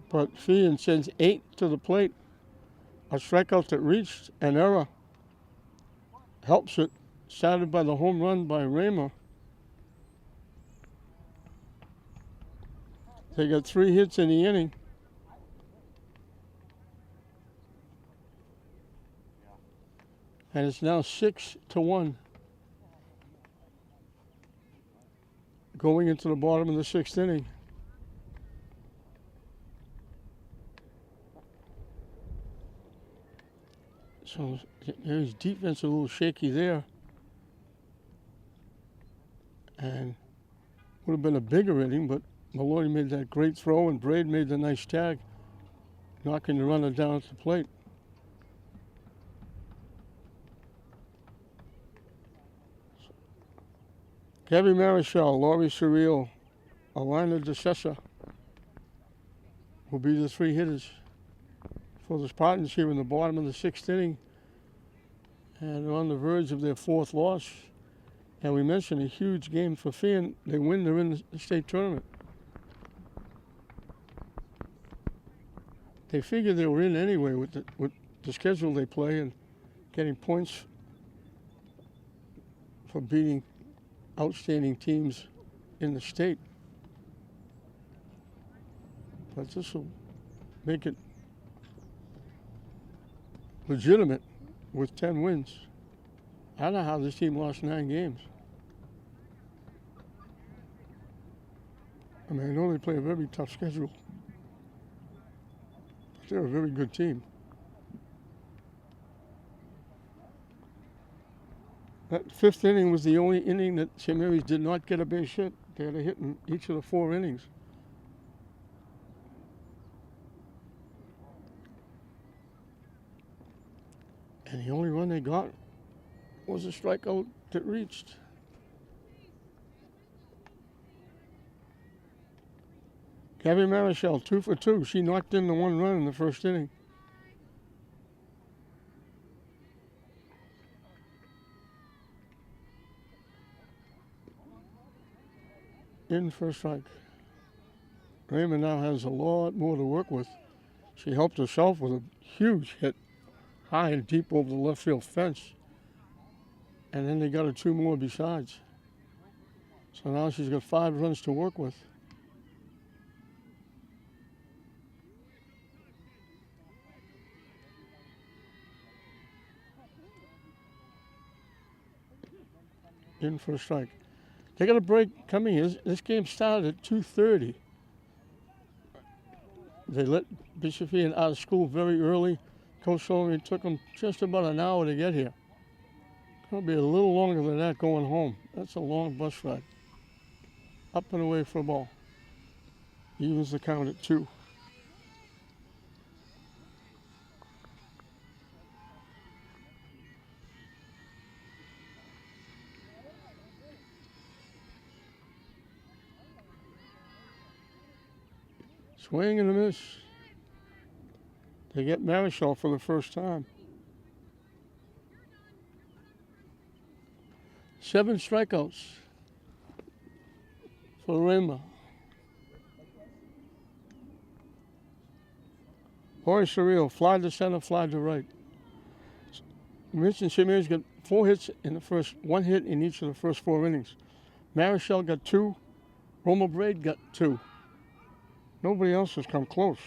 But Feehan sends 8 to the plate. A strikeout that reached, an error helps it. Started by the home run by Raymer. They got 3 hits in the inning. And it's now 6-1. Going into the bottom of the 6th inning. So his defense a little shaky there. And would have been a bigger inning, but Maloney made that great throw and Braid made the nice tag, knocking the runner down at the plate. Gabby Marichal, Laurie Surreal, Alana DeCessa will be the 3 hitters for the Spartans here in the bottom of the 6th inning. And they're on the verge of their 4th loss. And we mentioned a huge game for Feehan. They win, they're in the state tournament. They figured they were in anyway with the schedule they play and getting points for beating outstanding teams in the state. But this will make it legitimate with 10 wins. I don't know how this team lost 9 games. I mean, I know they play a very tough schedule, but they're a very good team. That 5th inning was the only inning that St. Mary's did not get a base hit. They had a hit in each of the 4 innings. And the only run they got was a strikeout that reached. Gabby Marichal, 2 for 2. She knocked in the 1 run in the 1st inning. In for a strike. Raymond now has a lot more to work with. She helped herself with a huge hit, high and deep over the left field fence. And then they got her 2 more besides. So now she's got 5 runs to work with. In for a strike. They got a break coming in. This game started at 2:30. They let Bishop Feehan out of school very early. Coach told me it took them just about an hour to get here. It'll be a little longer than that going home. That's a long bus ride. Up and away for a ball. Evens the count at 2. Swing and a miss. They get Marichal for the first time. 7 strikeouts for Raymer. Laurie Surreal, fly to center, fly to right. We mentioned St. Mary's got 4 hits in the first, 1 hit in each of the first 4 innings. Marichal got 2. Roma Braid got 2. Nobody else has come close.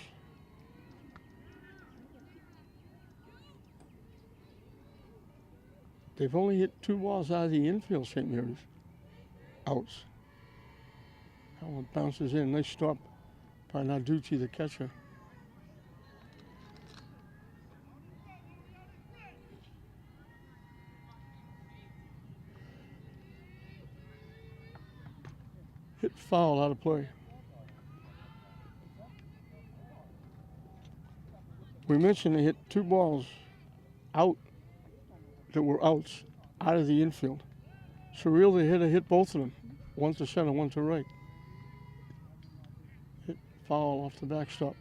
They've only hit 2 balls out of the infield, St. Mary's. Outs. That one bounces in. Nice stop by Narducci, the catcher. Hit foul out of play. We mentioned they hit 2 balls out that were outs out of the infield. Surreal, the hitter hit both of them. One to center, one to right. Hit foul off the backstop.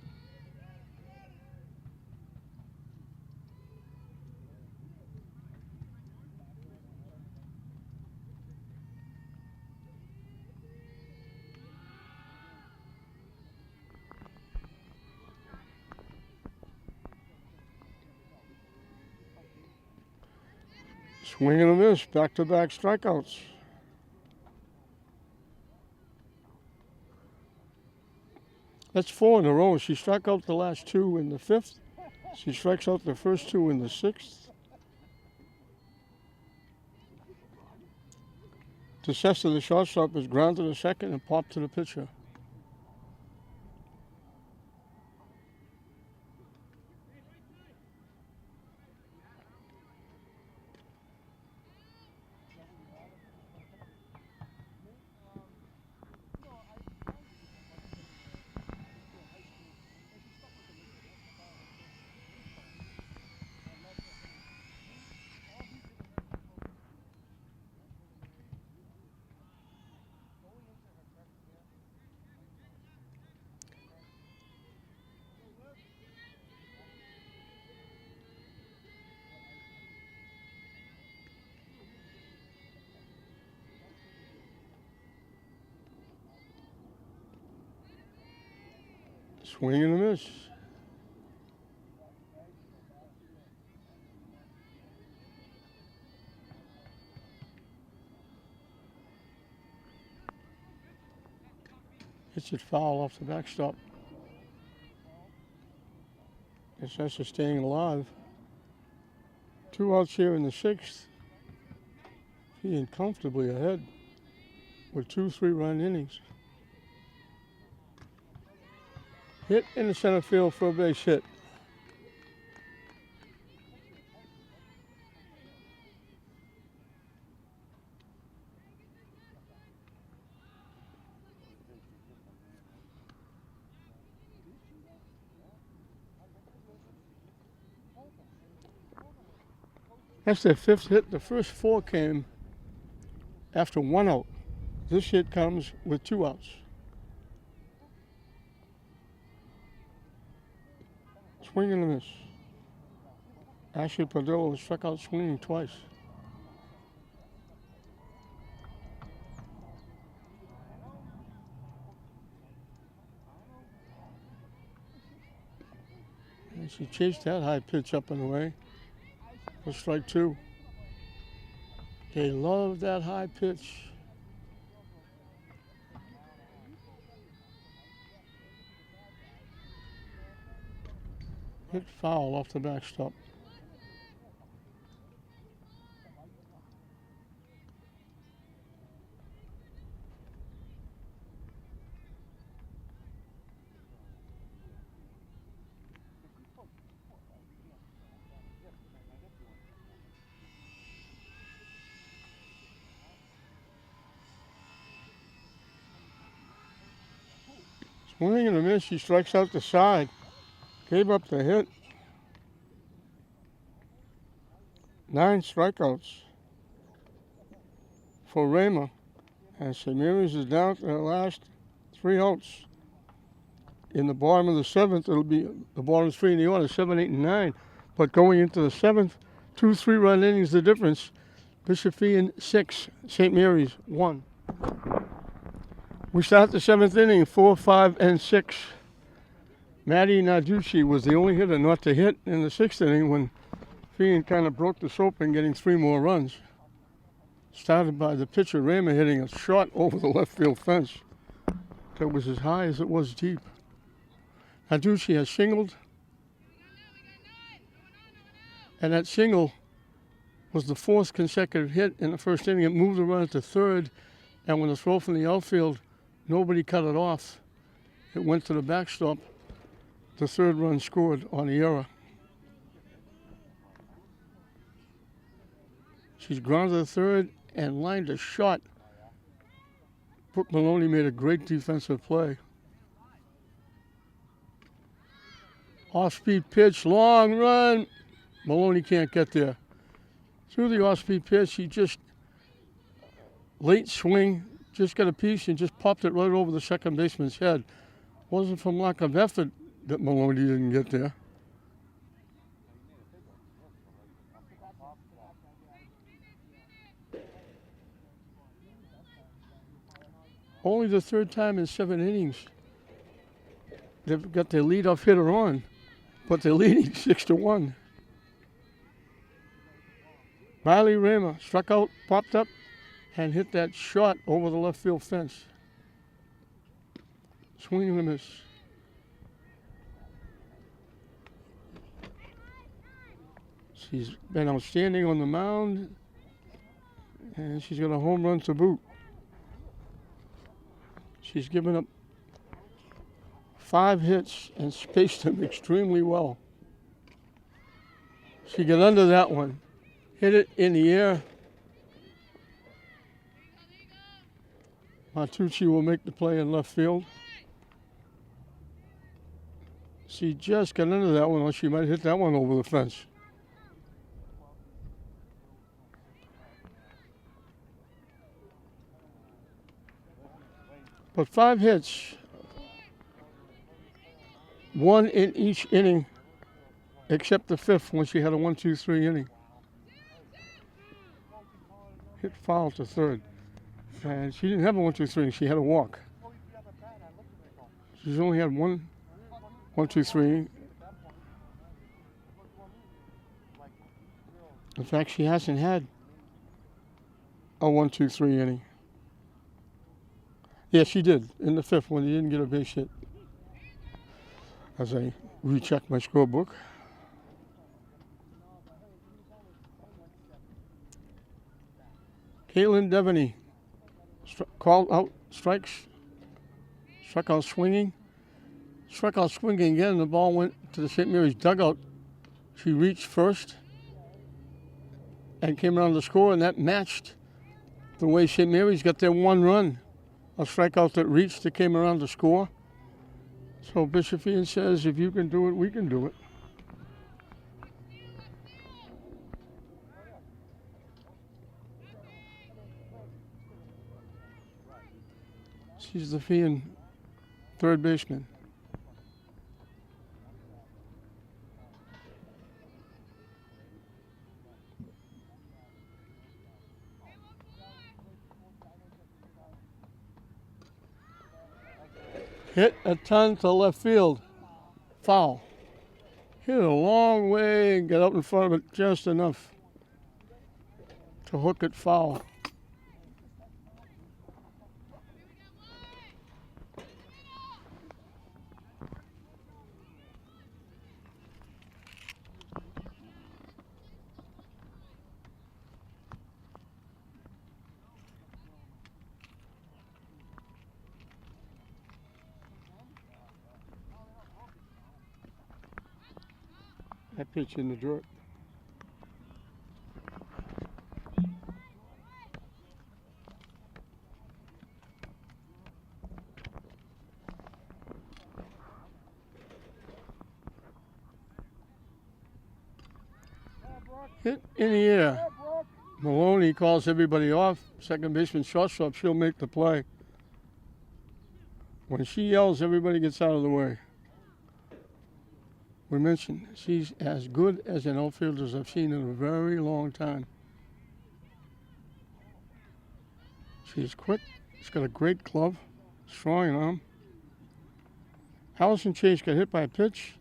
Swing and a miss, back-to-back strikeouts. That's 4 in a row. She struck out the last 2 in the 5th. She strikes out the first 2 in the 6th. DeCesta, the shortstop, is grounded to second and popped to the pitcher. Swing and a miss. Hits it foul off the backstop. DeCesta staying alive. 2 outs here in the 6th. Feehan comfortably ahead with 2 3-run innings. Hit in the center field for a base hit. That's their 5th hit. The first 4 came after 1 out. This hit comes with 2 outs. Swing and a miss. Ashley Padilla was struck out swinging twice. And she chased that high pitch up and away for strike 2. They love that high pitch. Hit foul off the backstop. Swing and a miss. She strikes out the side. Gave up the hit. 9 strikeouts for Rama. And St. Mary's is down to the last 3 outs. In the bottom of the 7th, it'll be the bottom 3 in the order, 7, 8, and 9. But going into the 7th, 2 3-run innings, the difference. Bishop Feehan 6, St. Mary's 1. We start the 7th inning, 4, 5, and 6. Maddie Narducci was the only hitter not to hit in the 6th inning when Feehan kind of broke this open, getting 3 more runs. Started by the pitcher, Raymer, hitting a shot over the left field fence that was as high as it was deep. Narducci has singled, and that single was the 4th consecutive hit in the first inning. It moved the runner to third, and when the throw from the outfield, nobody cut it off. It went to the backstop. The 3rd run scored on the error. She's grounded to third and lined a shot. Brooke Maloney made a great defensive play. Off-speed pitch, long run. Maloney can't get there. Through the off-speed pitch, he just, late swing, just got a piece and just popped it right over the second baseman's head. Wasn't from lack of effort that Maloney didn't get there. Only the 3rd time in 7 innings they've got their leadoff hitter on, but they're leading 6-1. Riley Raymer struck out, popped up, and hit that shot over the left field fence. Swing and a miss. She's been outstanding on the mound, and she's got a home run to boot. She's given up 5 hits and spaced them extremely well. She got under that one, hit it in the air. Martucci will make the play in left field. She just got under that one, or she might hit that one over the fence. But 5 hits, 1 in each inning, except the 5th when she had a 1-2-3 inning. Hit foul to third. And she didn't have a 1-2-3, she had a walk. She's only had 1-2-3. In fact, she hasn't had a 1-2-3 inning. Yeah, she did in the 5th when he didn't get a base hit. As I recheck my scorebook. Caitlin Devaney called out strikes, struck out swinging, struck out swinging again. The ball went to the St. Mary's dugout. She reached first and came around to score, and that matched the way St. Mary's got their 1 run. A strikeout that reached, that came around to score. So Bishop Feehan says, if you can do it, we can do it. She's the Feehan 3rd baseman. Hit a ton to left field. Foul. Hit it a long way and get up in front of it just enough to hook it foul. That pitch in the dirt. Hit in the air. Maloney calls everybody off. Second baseman, shortstop, she'll make the play. When she yells, everybody gets out of the way. We mentioned she's as good as an outfielder as I've seen in a very long time. She's quick. She's got a great glove, strong arm. Allison Chase got hit by a pitch,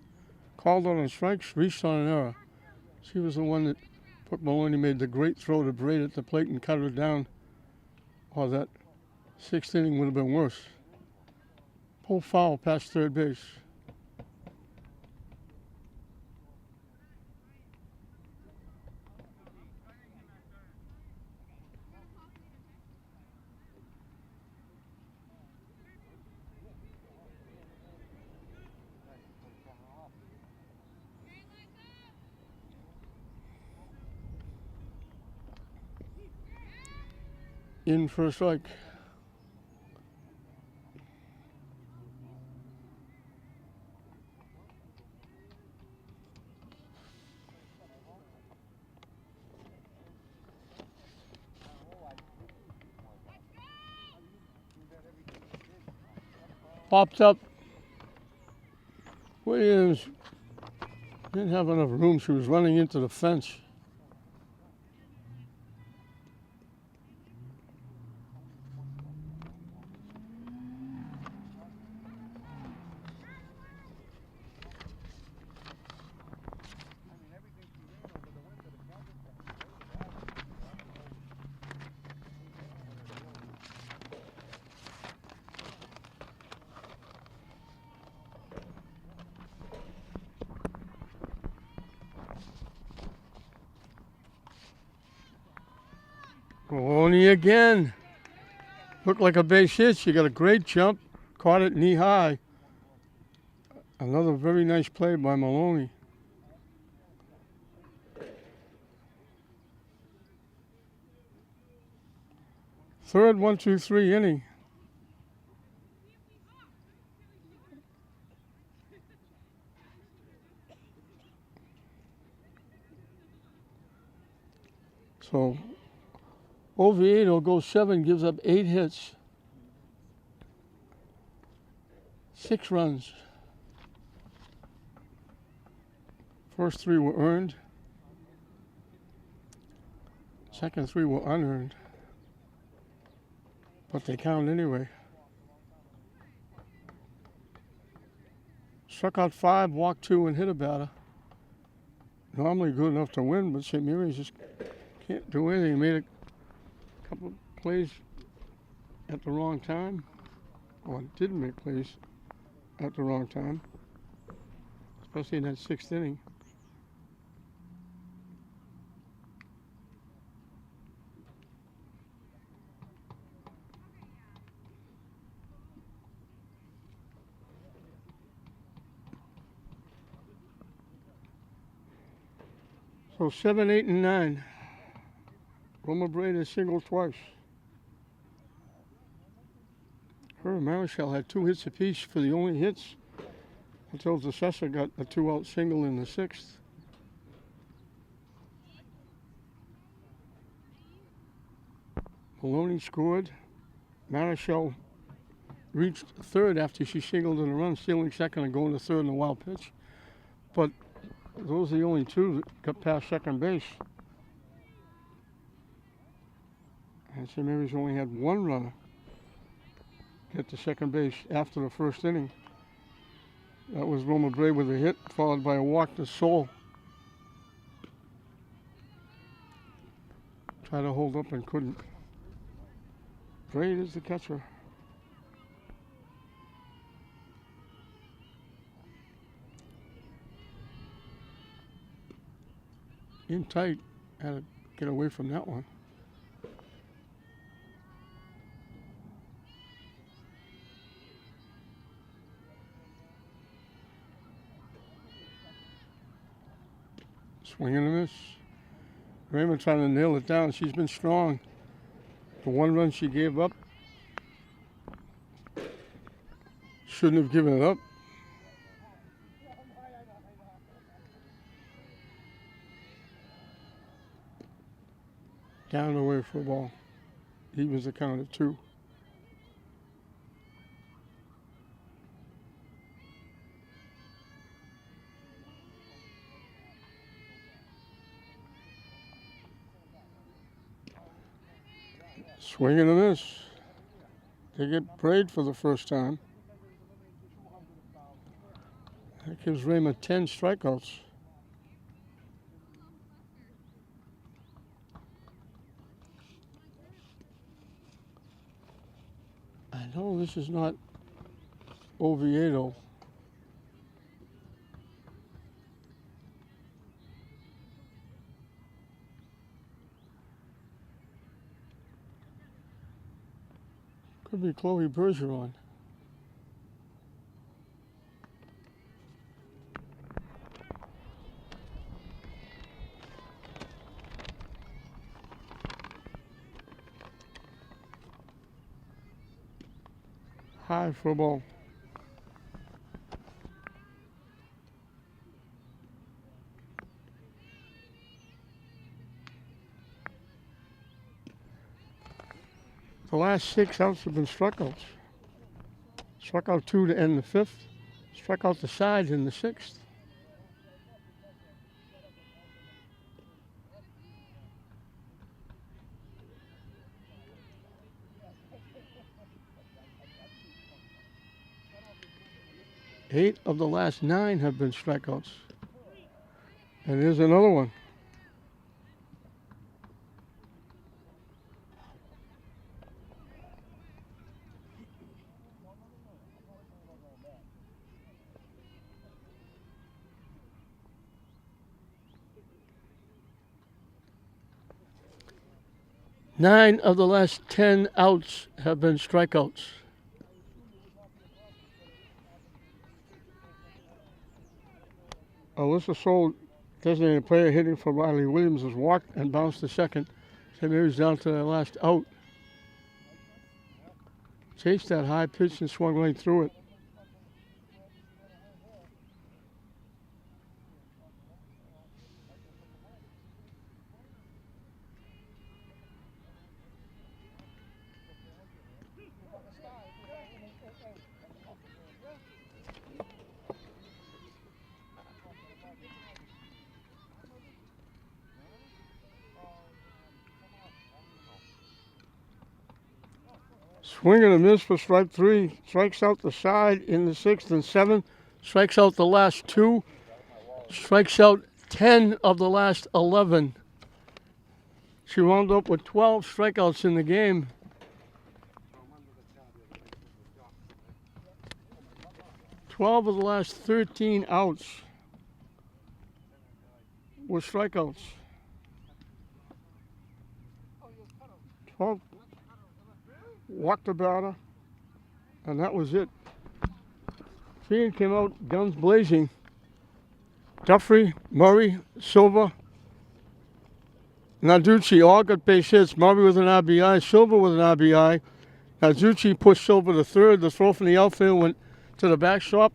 called out on strikes, reached on an error. She was the one that Brooke Maloney made the great throw to Braid at the plate and cut her down. Or that sixth inning would have been worse. Pull foul past third base. In for a strike. Popped up. Williams didn't have enough room. She was running into the fence. Maloney again. Looked like a base hit. She got a great jump. Caught it knee high. Another very nice play by Maloney. Third 1-2-3 inning. So Oviedo goes 7, gives up 8 hits, 6 runs. First 3 were earned. Second 3 were unearned. But they count anyway. Struck out 5, walked 2, and hit a batter. Normally good enough to win, but St. Mary's just can't do anything. Made a couple of plays at the wrong time, or didn't make plays at the wrong time, especially in that 6th inning. So 7, 8, and 9. Roma Braid has singled twice. Her and Marichal had 2 hits apiece for the only hits until DeCessa got a 2-out single in the 6th. Maloney scored. Marichal reached third after she singled in a run, stealing second and going to third in a wild pitch. But those are the only 2 that got past second base. And St. Mary's only had 1 runner get to second base after the first inning. That was Roma Braid with a hit, followed by a walk to Sol. Tried to hold up and couldn't. Braid is the catcher. In tight, had to get away from that one. Swing and a miss. Raymond trying to nail it down. She's been strong. The 1 run she gave up, shouldn't have given it up. Down away for a ball. He was the count at 2. Swing and a miss. They get Braid for the first time. That gives Raymond 10 strikeouts. this is not Oviedo. Could be Chloe Bergeron. High for a ball. The last 6 outs have been strikeouts. Struck out 2 to end the 5th. Struck out the sides in the 6th. Eight of the last 9 have been strikeouts. And here's another one. Nine of the last 10 outs have been strikeouts. Alyssa Soul, designated player hitting for Riley Williams, has walked and bounced to second. St. Mary's down to their last out. Chased that high pitch and swung right through it. Swing and a miss for strike 3. Strikes out the side in the 6th and 7th. Strikes out the last 2. Strikes out 10 of the last 11. She wound up with 12 strikeouts in the game. Twelve of the last 13 outs were strikeouts. 12. Walked the batter, and that was it. Feehan came out guns blazing. Duffrey, Murray, Silva, Narducci all got base hits. Murray with an RBI, Silva with an RBI. Narducci pushed Silva to third. The throw from the outfield went to the backstop.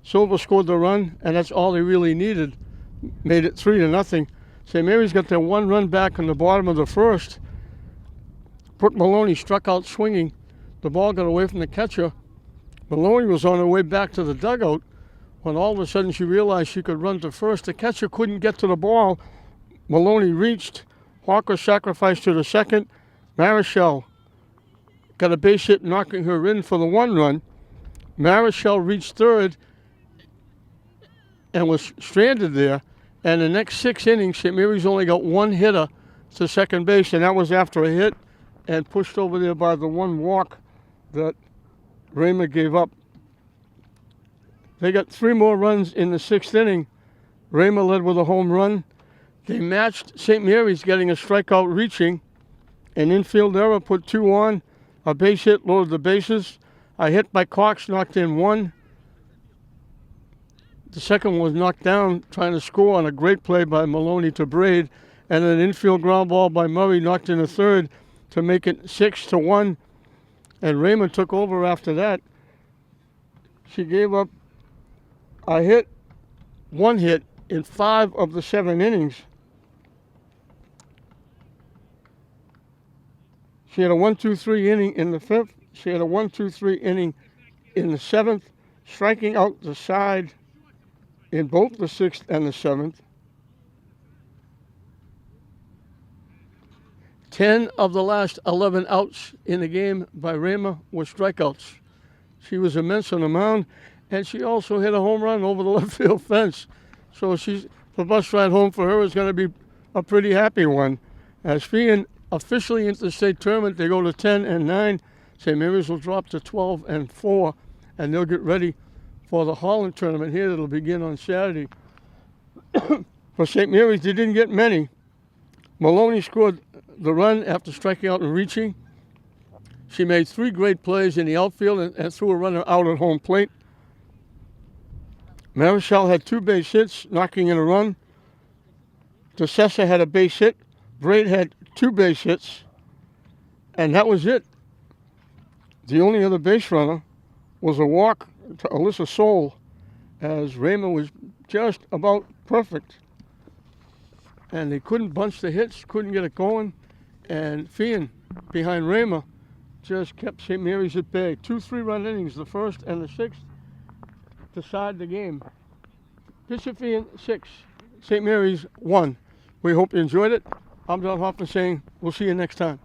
Silva scored the run, and that's all he really needed. Made it 3-0. St. Mary's got their 1 run back in the bottom of the 1st. Brooke Maloney struck out swinging. The ball got away from the catcher. Maloney was on her way back to the dugout when all of a sudden she realized she could run to first. The catcher couldn't get to the ball. Maloney reached. Hawker sacrificed to the second. Marichal got a base hit knocking her in for the 1 run. Marichal reached third and was stranded there. And the next 6 innings, St. Mary's only got 1 hitter to second base, and that was after a hit and pushed over there by the 1 walk that Raymer gave up. They got 3 more runs in the 6th inning. Raymer led with a home run. They matched St. Mary's getting a strikeout reaching. An infield error put 2 on. A base hit loaded the bases. A hit by Cox knocked in 1. The second one was knocked down trying to score on a great play by Maloney to Braid. And an infield ground ball by Murray knocked in a third to make it 6-1, and Raymond took over after that. She gave up a hit, 1 hit in 5 of the 7 innings. She had a 1-2-3 inning in the 5th. She had a 1-2-3 inning in the 7th, striking out the side in both the 6th and the 7th. 10 of the last 11 outs in the game by Raymer were strikeouts. She was immense on the mound, and she also hit a home run over the left field fence. So the bus ride home for her is going to be a pretty happy one. As Feehan officially into the state tournament, they go to 10-9. St. Mary's will drop to 12-4, and they'll get ready for the Holland tournament here that'll begin on Saturday. For St. Mary's, they didn't get many. Maloney scored the run after striking out and reaching. She made 3 great plays in the outfield and threw a runner out at home plate. Marichal had 2 base hits, knocking in a run. DeCessa had a base hit. Braid had 2 base hits. And that was it. The only other base runner was a walk to Alyssa Soul, as Raymond was just about perfect. And they couldn't bunch the hits, couldn't get it going. And Feehan, behind Raymer, just kept St. Mary's at bay. 2 3-run innings, the first and the 6th, decide the game. Bishop Feehan 6, St. Mary's 1. We hope you enjoyed it. I'm John Hoffman saying we'll see you next time.